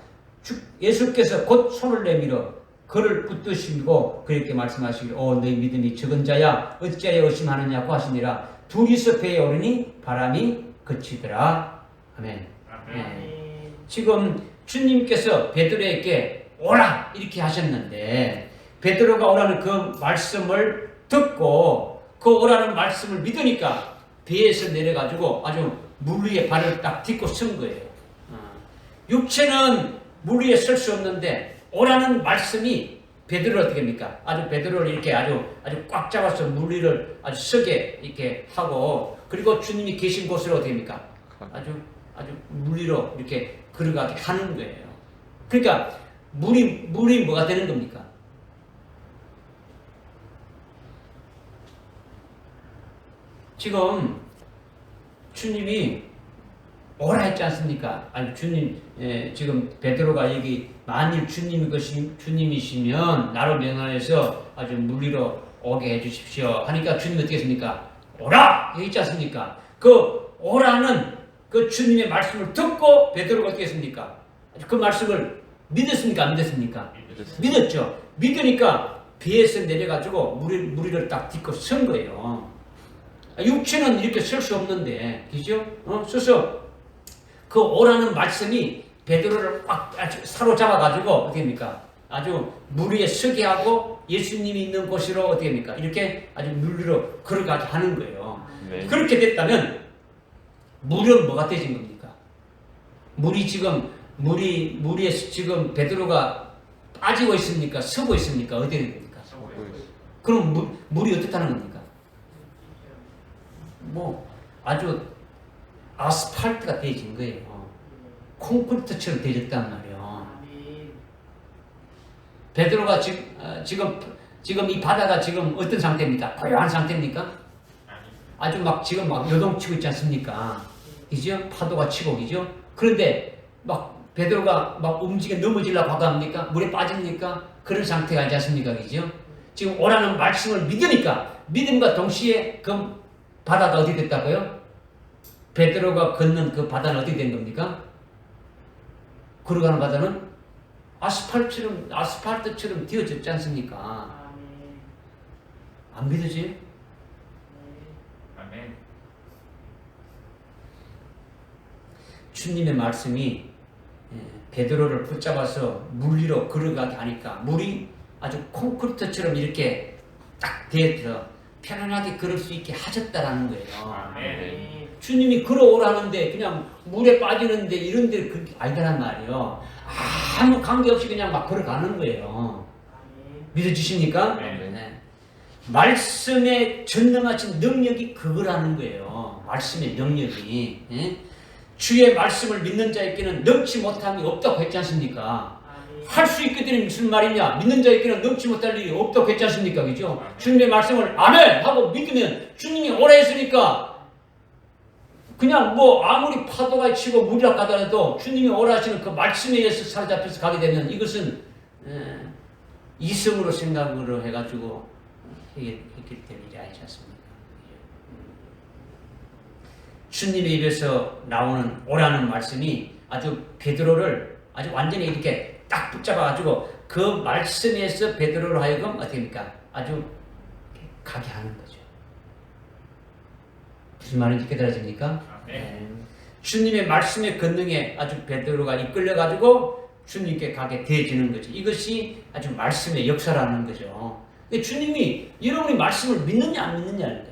예수께서 곧 손을 내밀어 그를 붙드시고 그렇게 말씀하시기를 너희 믿음이 적은 자야 어찌하여 의심하느냐고 하시니라. 둘이서 배에 오르니 바람이 그치더라. 아멘. 네. 지금 주님께서 베드로에게 오라 이렇게 하셨는데 베드로가 오라는 그 말씀을 듣고 그 오라는 말씀을 믿으니까 배에서 내려가지고 아주 물 위에 발을 딱 딛고 선 거예요. 육체는 물 위에 설 수 없는데 오라는 말씀이 베드로를 어떻게 합니까? 아주 베드로를 이렇게 아주 꽉 잡아서 물 위를 아주 서게 이렇게 하고 그리고 주님이 계신 곳으로 어떻게 합니까? 아주 물 위로 이렇게 걸어가게 하는 거예요. 그러니까 물이 뭐가 되는 겁니까? 지금 주님이 오라 했지 않습니까? 아니 주님 지금 베드로가 여기 만일 주님이시면 나로 명하여서 아주 물 위로 오게 해주십시오 하니까 주님이 어떻게 했습니까? 오라 했지 않습니까? 그 오라는 그 주님의 말씀을 듣고 베드로가 어떻게 했습니까? 그 말씀을 믿었습니까? 안 믿었습니까? 믿었죠. 믿으니까 배에서 내려가지고 물 위를 딱 딛고 선 거예요. 육체는 이렇게 설 수 없는데, 그죠? 서서 그 오라는 말씀이 베드로를 꽉 사로잡아가지고 어떻게 합니까? 아주 물 위에 서게 하고 예수님이 있는 곳으로 어떻게 합니까? 이렇게 아주 물 위로 걸어가게 하는 거예요. 네. 그렇게 됐다면 물은 뭐가 되진 겁니까? 물이 지금 물에 지금 베드로가 빠지고 있습니까? 서고 있습니까? 어디에 됩니까? 그럼 물이 어떻다는 겁니까? 뭐 아주 아스팔트가 되어진 거예요. 콘크리트처럼 되어졌단 말이에요. 베드로가 지금 이 바다가 지금 어떤 상태입니까? 고요한 상태입니까? 아주 지금 요동치고 있지 않습니까? 그죠? 파도가 치고, 그죠? 그런데 베드로가 움직여 넘어지려고 하고 합니까? 물에 빠집니까? 그런 상태가 아니지 않습니까? 그죠? 지금 오라는 말씀을 믿으니까 믿음과 동시에 그 바다가 어디 됐다고요? 베드로가 걷는 그 바다는 어디 된 겁니까? 걸어가는 바다는 아스팔트처럼 되어졌지 않습니까? 안 믿으지? 아멘. 주님의 말씀이 베드로를 붙잡아서 물 위로 걸어가게 하니까 물이 아주 콘크리트처럼 이렇게 딱 되어서 편안하게 걸을 수 있게 하셨다라는 거예요. 아멘. 주님이 걸어오라는데 그냥 물에 빠지는데 이런 데 그렇게 아니란 말이에요. 아무 관계없이 그냥 막 걸어가는 거예요. 믿어주십니까? 네. 말씀에 전능하신 능력이 그거라는 거예요. 말씀의 능력이. 주의 말씀을 믿는 자에게는 넘지 못함이 없다고 했지 않습니까? 할 수 있게 되는 무슨 말이냐? 믿는 자에게는 넘지 못할 일이 없다고 했지 않습니까? 그죠? 주님의 말씀을 아멘! 하고 믿으면 주님이 오라 했으니까 그냥 아무리 파도가 치고 물이라 가더라도 주님이 오라 하시는 그 말씀에 의해서 사로잡혀서 가게 되면 이것은 이성으로 생각으로 해가지고 했기 때문에 아니지 않습니까? 주님의 입에서 나오는 오라는 말씀이 아주 베드로를 아주 완전히 이렇게 딱 붙잡아가지고 그 말씀에서 베드로로 하여금 어떻게 합니까? 아주 가게 하는 거죠. 무슨 말인지 깨달아집니까? 네. 주님의 말씀의 권능에 아주 베드로가 이끌려가지고 주님께 가게 되어지는 거죠. 이것이 아주 말씀의 역사라는 거죠. 주님이 여러분이 말씀을 믿느냐 안 믿느냐는 거죠.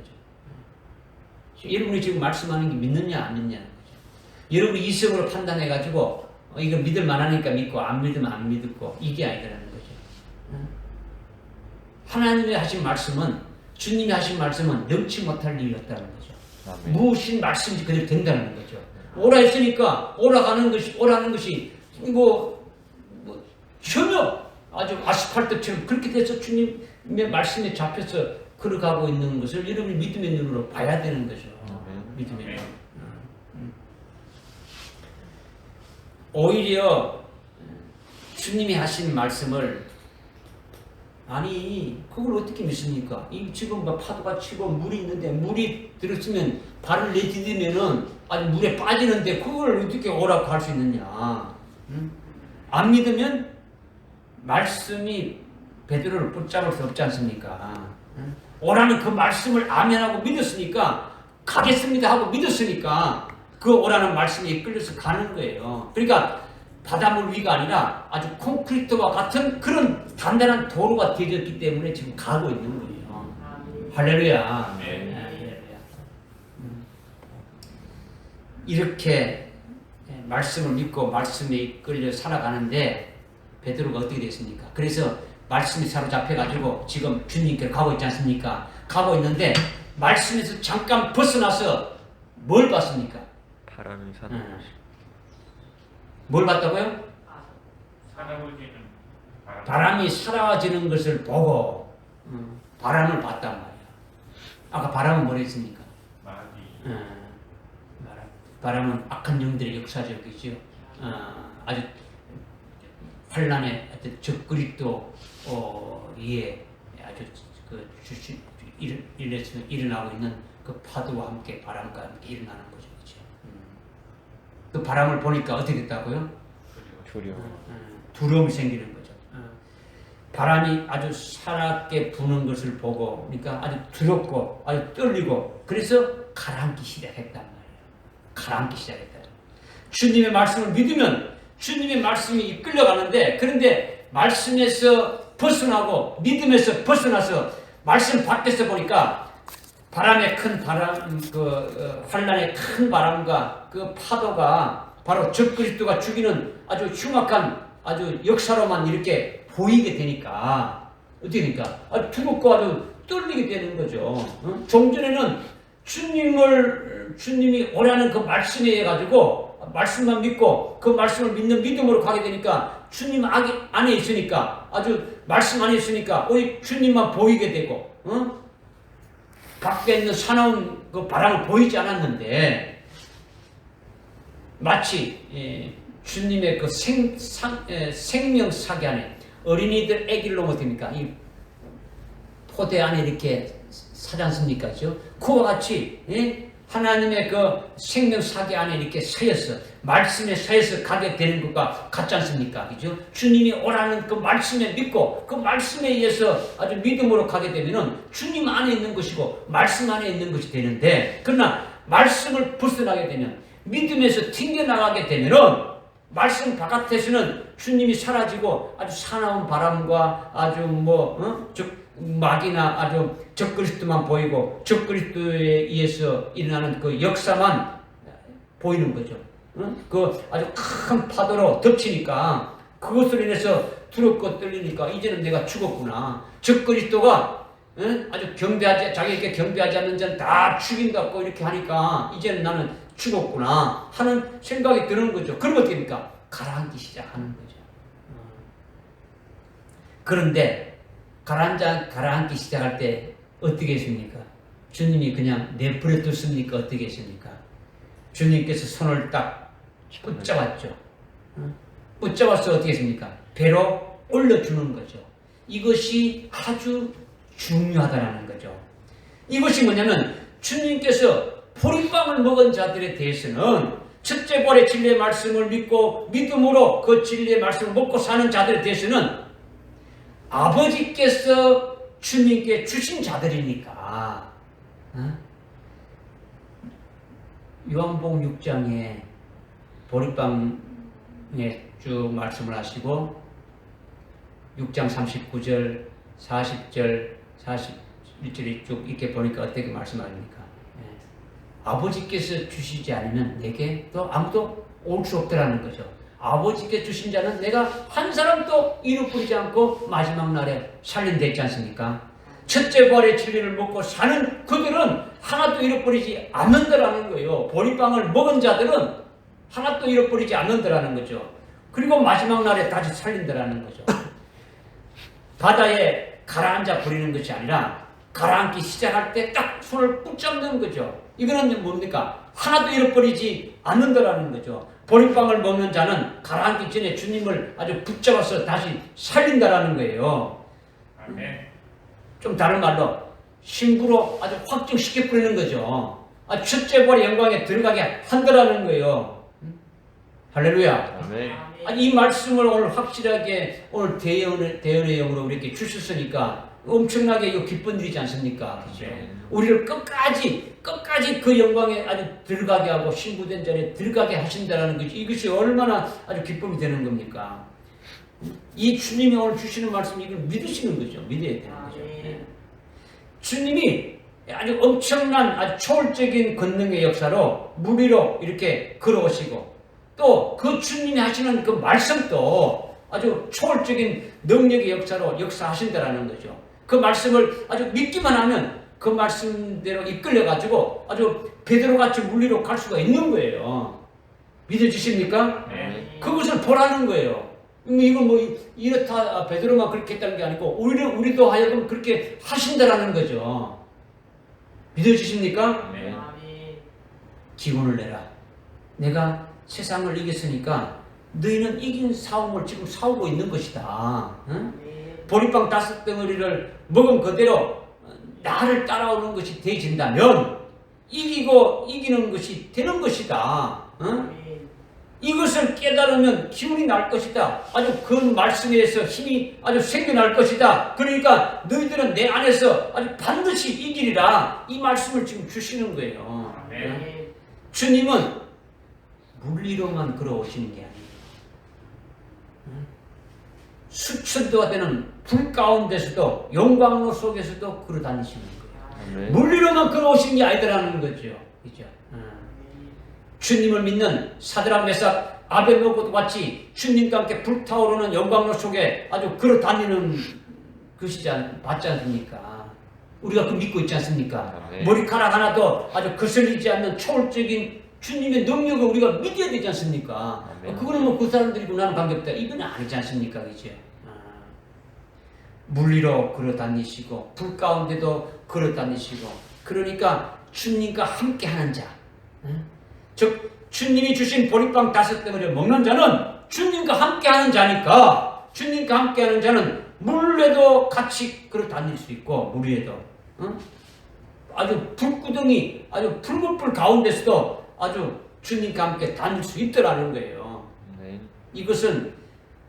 여러분이 지금 말씀하는 게 믿느냐 안 믿느냐는 거죠. 여러분이 이성으로 판단해가지고 이거 믿을 만하니까 믿고 안 믿으면 안 믿고 이게 아니라는 거죠. 하나님이 하신 말씀은 주님이 하신 말씀은 넘지 못할 일이 없다는 거죠. 아멘. 무엇인 말씀인지 그대로 된다는 거죠. 오라 했으니까 오라는 것이 전혀 아주 아스팔트처럼 그렇게 돼서 주님의 말씀에 잡혀서 걸어가고 있는 것을 여러분이 믿음의 눈으로 봐야 되는 거죠. 믿음의 눈. 오히려 주님이 하신 말씀을 아니 그걸 어떻게 믿습니까? 지금 파도가 치고 물이 있는데 물이 들었으면 발을 내디디면은 아주 물에 빠지는데 그걸 어떻게 오라고 할 수 있느냐? 응? 안 믿으면 말씀이 베드로를 붙잡을 수 없지 않습니까? 오라는 그 말씀을 아멘하고 믿었으니까 가겠습니다 하고 믿었으니까 그 오라는 말씀에 이끌려서 가는 거예요. 그러니까 바닷물 위가 아니라 아주 콘크리트와 같은 그런 단단한 도로가 되어졌기 때문에 지금 가고 있는 거예요. 할렐루야. 네. 할렐루야. 이렇게 말씀을 믿고 말씀에 이끌려 살아가는데 베드로가 어떻게 됐습니까? 그래서 말씀에 사로잡혀가지고 지금 주님께로 가고 있지 않습니까? 가고 있는데 말씀에서 잠깐 벗어나서 뭘 봤습니까? 바람이 사는 뭘 봤다고요? 사나워지는 바람이 사라지는 것을 보고 바람을 봤단 말이야. 아까 바람은 뭐랬습니까? 마귀. 바람은 악한 영들의 역사적이죠. 아주 환란의 적그리스도 위에 아주 일어나고 있는 그 파도와 함께 바람과 함께 일어나는 거죠. 그렇죠? 그 바람을 보니까 어떻게 됐다고요? 두려. 두려움이 생기는 거죠. 바람이 아주 사납게 부는 것을 보고, 그러니까 아주 두렵고 아주 떨리고, 그래서 가라앉기 시작했단 말이에요. 가라앉기 시작했다. 주님의 말씀을 믿으면 주님의 말씀이 이끌려가는데, 그런데 말씀에서 벗어나고 믿음에서 벗어나서 말씀 밖에서 보니까 바람의 큰 바람, 환란의 큰 바람과 그 파도가 바로 적그리스도가 죽이는 아주 흉악한 아주 역사로만 이렇게 보이게 되니까 어떻게 되니까 아주 두렵고 아주 떨리게 되는 거죠. 종전에는 주님이 오라는 그 말씀에 의해 가지고 말씀만 믿고 그 말씀을 믿는 믿음으로 가게 되니까 주님 안에 있으니까 아주 말씀 안에 있으니까 우리 주님만 보이게 되고 밖에 있는 사나운 그 바람을 보이지 않았는데 마치 주님의 그 생명 사기 안에 어린이들 애기를 놓으면 됩니까? 이 포대 안에 이렇게 사지 않습니까? 그와 같이 하나님의 그 생명 사기 안에 이렇게 서였어. 말씀에 서여서 가게 되는 것과 같지 않습니까? 그죠? 주님이 오라는 그 말씀에 믿고 그 말씀에 의해서 아주 믿음으로 가게 되면은 주님 안에 있는 것이고 말씀 안에 있는 것이 되는데, 그러나 말씀을 벗어나게 되면 믿음에서 튕겨나가게 되면은 말씀 바깥에서는 주님이 사라지고 아주 사나운 바람과 아주 마귀나 아주 적그리스도만 보이고 적그리스도에 의해서 일어나는 그 역사만 보이는 거죠. 그 아주 큰 파도로 덮치니까 그것으로 인해서 두렵고 떨리니까 이제는 내가 죽었구나. 적그리스도가 아주 자기에게 경배하지 않는 자는 다 죽인다고 이렇게 하니까 이제는 나는 죽었구나 하는 생각이 드는 거죠. 그러면 어떻게 됩니까? 가라앉기 시작하는 거죠. 그런데 가라앉기 시작할 때 어떻게 했습니까? 주님이 그냥 내버려 뒀습니까? 어떻게 했습니까? 주님께서 손을 딱 붙잡았죠. 붙잡아서 어떻게 했습니까? 배로 올려주는 거죠. 이것이 아주 중요하다는 거죠. 이것이 뭐냐면 주님께서 보리빵을 먹은 자들에 대해서는 첫째 볼의 진리의 말씀을 믿고 믿음으로 그 진리의 말씀을 먹고 사는 자들에 대해서는 아버지께서 주님께 주신 자들이니까. 요한복음 6장에 보리빵에 쭉 말씀을 하시고 6장 39절, 40절, 41절이 쭉 이렇게 보니까 어떻게 말씀하십니까? 아버지께서 주시지 않으면 내게 또 아무도 올 수 없더라는 거죠. 아버지께 주신 자는 내가 한 사람도 잃어버리지 않고 마지막 날에 살린댔지 않습니까? 첫째 부활의 진리를 먹고 사는 그들은 하나도 잃어버리지 않는다라는 거예요. 보리빵을 먹은 자들은 하나도 잃어버리지 않는다라는 거죠. 그리고 마지막 날에 다시 살린다라는 거죠. 바다에 가라앉아 버리는 것이 아니라 가라앉기 시작할 때 딱 손을 붙잡는 거죠. 이거는 뭡니까? 하나도 잃어버리지 않는다라는 거죠. 보리빵을 먹는 자는 가라앉기 전에 주님을 아주 붙잡아서 다시 살린다라는 거예요. 아멘. 좀 다른 말로 신부로 아주 확증시켜 버리는 거죠. 첫째 부활의 영광에 들어가게 한다라는 거예요. 할렐루야. 아멘. 아니, 이 말씀을 오늘 확실하게 오늘 대연의 영으로 이렇게 주셨으니까 엄청나게 이거 기쁜 일이지 않습니까? 그죠? 우리를 끝까지 그 영광에 아주 들어가게 하고 신부된 자리에 들어가게 하신다라는 것이 이것이 얼마나 아주 기쁨이 되는 겁니까? 이 주님이 오늘 주시는 말씀 이걸 믿으시는 거죠. 믿어야 되는 거죠. 주님이 아주 엄청난 아주 초월적인 권능의 역사로 물 위로 이렇게 걸어오시고 또 그 주님이 하시는 그 말씀도 아주 초월적인 능력의 역사로 역사하신다라는 거죠. 그 말씀을 아주 믿기만 하면 그 말씀대로 이끌려가지고 아주 베드로같이 물 위로 갈 수가 있는 거예요. 믿어지십니까? 네. 그것을 보라는 거예요. 이거 뭐 이렇다 베드로만 그렇게 했다는 게 아니고 우리도 하여금 그렇게 하신다라는 거죠. 믿어지십니까? 네. 기운을 내라. 내가 세상을 이겼으니까 너희는 이긴 싸움을 지금 싸우고 있는 것이다. 응? 보리빵 5덩어리를 먹은 그대로 나를 따라오는 것이 되어진다면 이기는 것이 되는 것이다. 응? 이것을 깨달으면 기운이 날 것이다. 아주 그 말씀에 의해서 힘이 아주 생겨날 것이다. 그러니까 너희들은 내 안에서 아주 반드시 이기리라. 이 말씀을 지금 주시는 거예요. 네. 주님은 물리로만 걸어오시는 게 아니에요. 수천도가 되는 불 가운데서도 영광로 속에서도 걸어다니시는 거예요. 물리로만 걸어오시는 게 아니더라는 거죠. 그죠? 주님을 믿는 사드락 메삭 아벳노고도 같이 주님과 함께 불타오르는 영광로 속에 아주 걸어다니는 것이지 맞지 않습니까? 우리가 그 믿고 있지 않습니까? 네. 머리카락 하나도 아주 거슬리지 않는 초월적인 주님의 능력을 우리가 믿어야 되지 않습니까? 네. 그거는 뭐 그 사람들이고 나는 관계없다. 이건 아니지 않습니까? 그죠? 물리로 걸어다니시고 불 가운데도 걸어다니시고 그러니까 주님과 함께하는 자, 즉 주님이 주신 보리빵 5덩어리를 먹는 자는 주님과 함께하는 자니까 주님과 함께하는 자는 물 위에도 같이 걸어다닐 수 있고 물 위에도 아주 불구덩이 아주 붉은 가운데서도 아주 주님과 함께 다닐 수 있더라는 거예요. 네. 이것은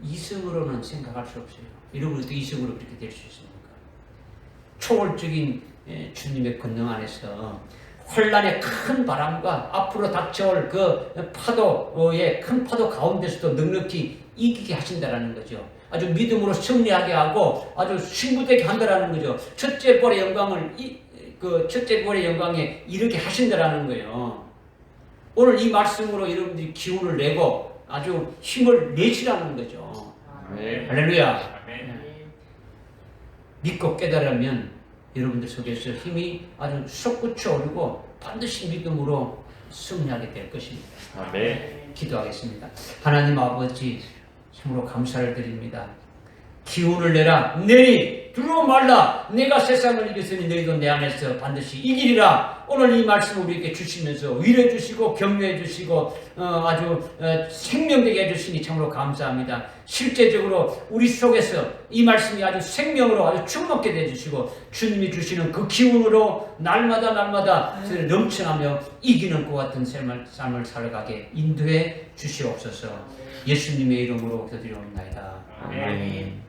이성으로는 생각할 수 없어요. 여러분도 이성으로 그렇게 될 수 있습니까? 초월적인 주님의 권능 안에서 혼란의 큰 바람과 앞으로 닥쳐올 그 파도의 큰 파도 가운데서도 넉넉히 이기게 하신다라는 거죠. 아주 믿음으로 승리하게 하고 아주 신부되게 한다라는 거죠. 첫째 볼의 영광을 첫째 볼의 영광에 이르게 하신다라는 거예요. 오늘 이 말씀으로 여러분들이 기운을 내고 아주 힘을 내시라는 거죠. 네. 할렐루야. 아멘. 믿고 깨달으면 여러분들 속에서 힘이 아주 솟구쳐 오르고 반드시 믿음으로 승리하게 될 것입니다. 아멘. 기도하겠습니다. 하나님 아버지 참으로 감사를 드립니다. 기운을 내라. 내리 두려워 말라. 내가 세상을 이겼으니 너희도 내 안에서 반드시 이기리라. 오늘 이 말씀 우리에게 주시면서 위로해 주시고 격려해 주시고 아주 생명되게 해주시니 참으로 감사합니다. 실제적으로 우리 속에서 이 말씀이 아주 생명으로 아주 충만하게 해주시고 주님이 주시는 그 기운으로 날마다 넘쳐나며 이기는 것 같은 삶을 살아가게 인도해 주시옵소서. 예수님의 이름으로 기도드리옵나이다. 아멘.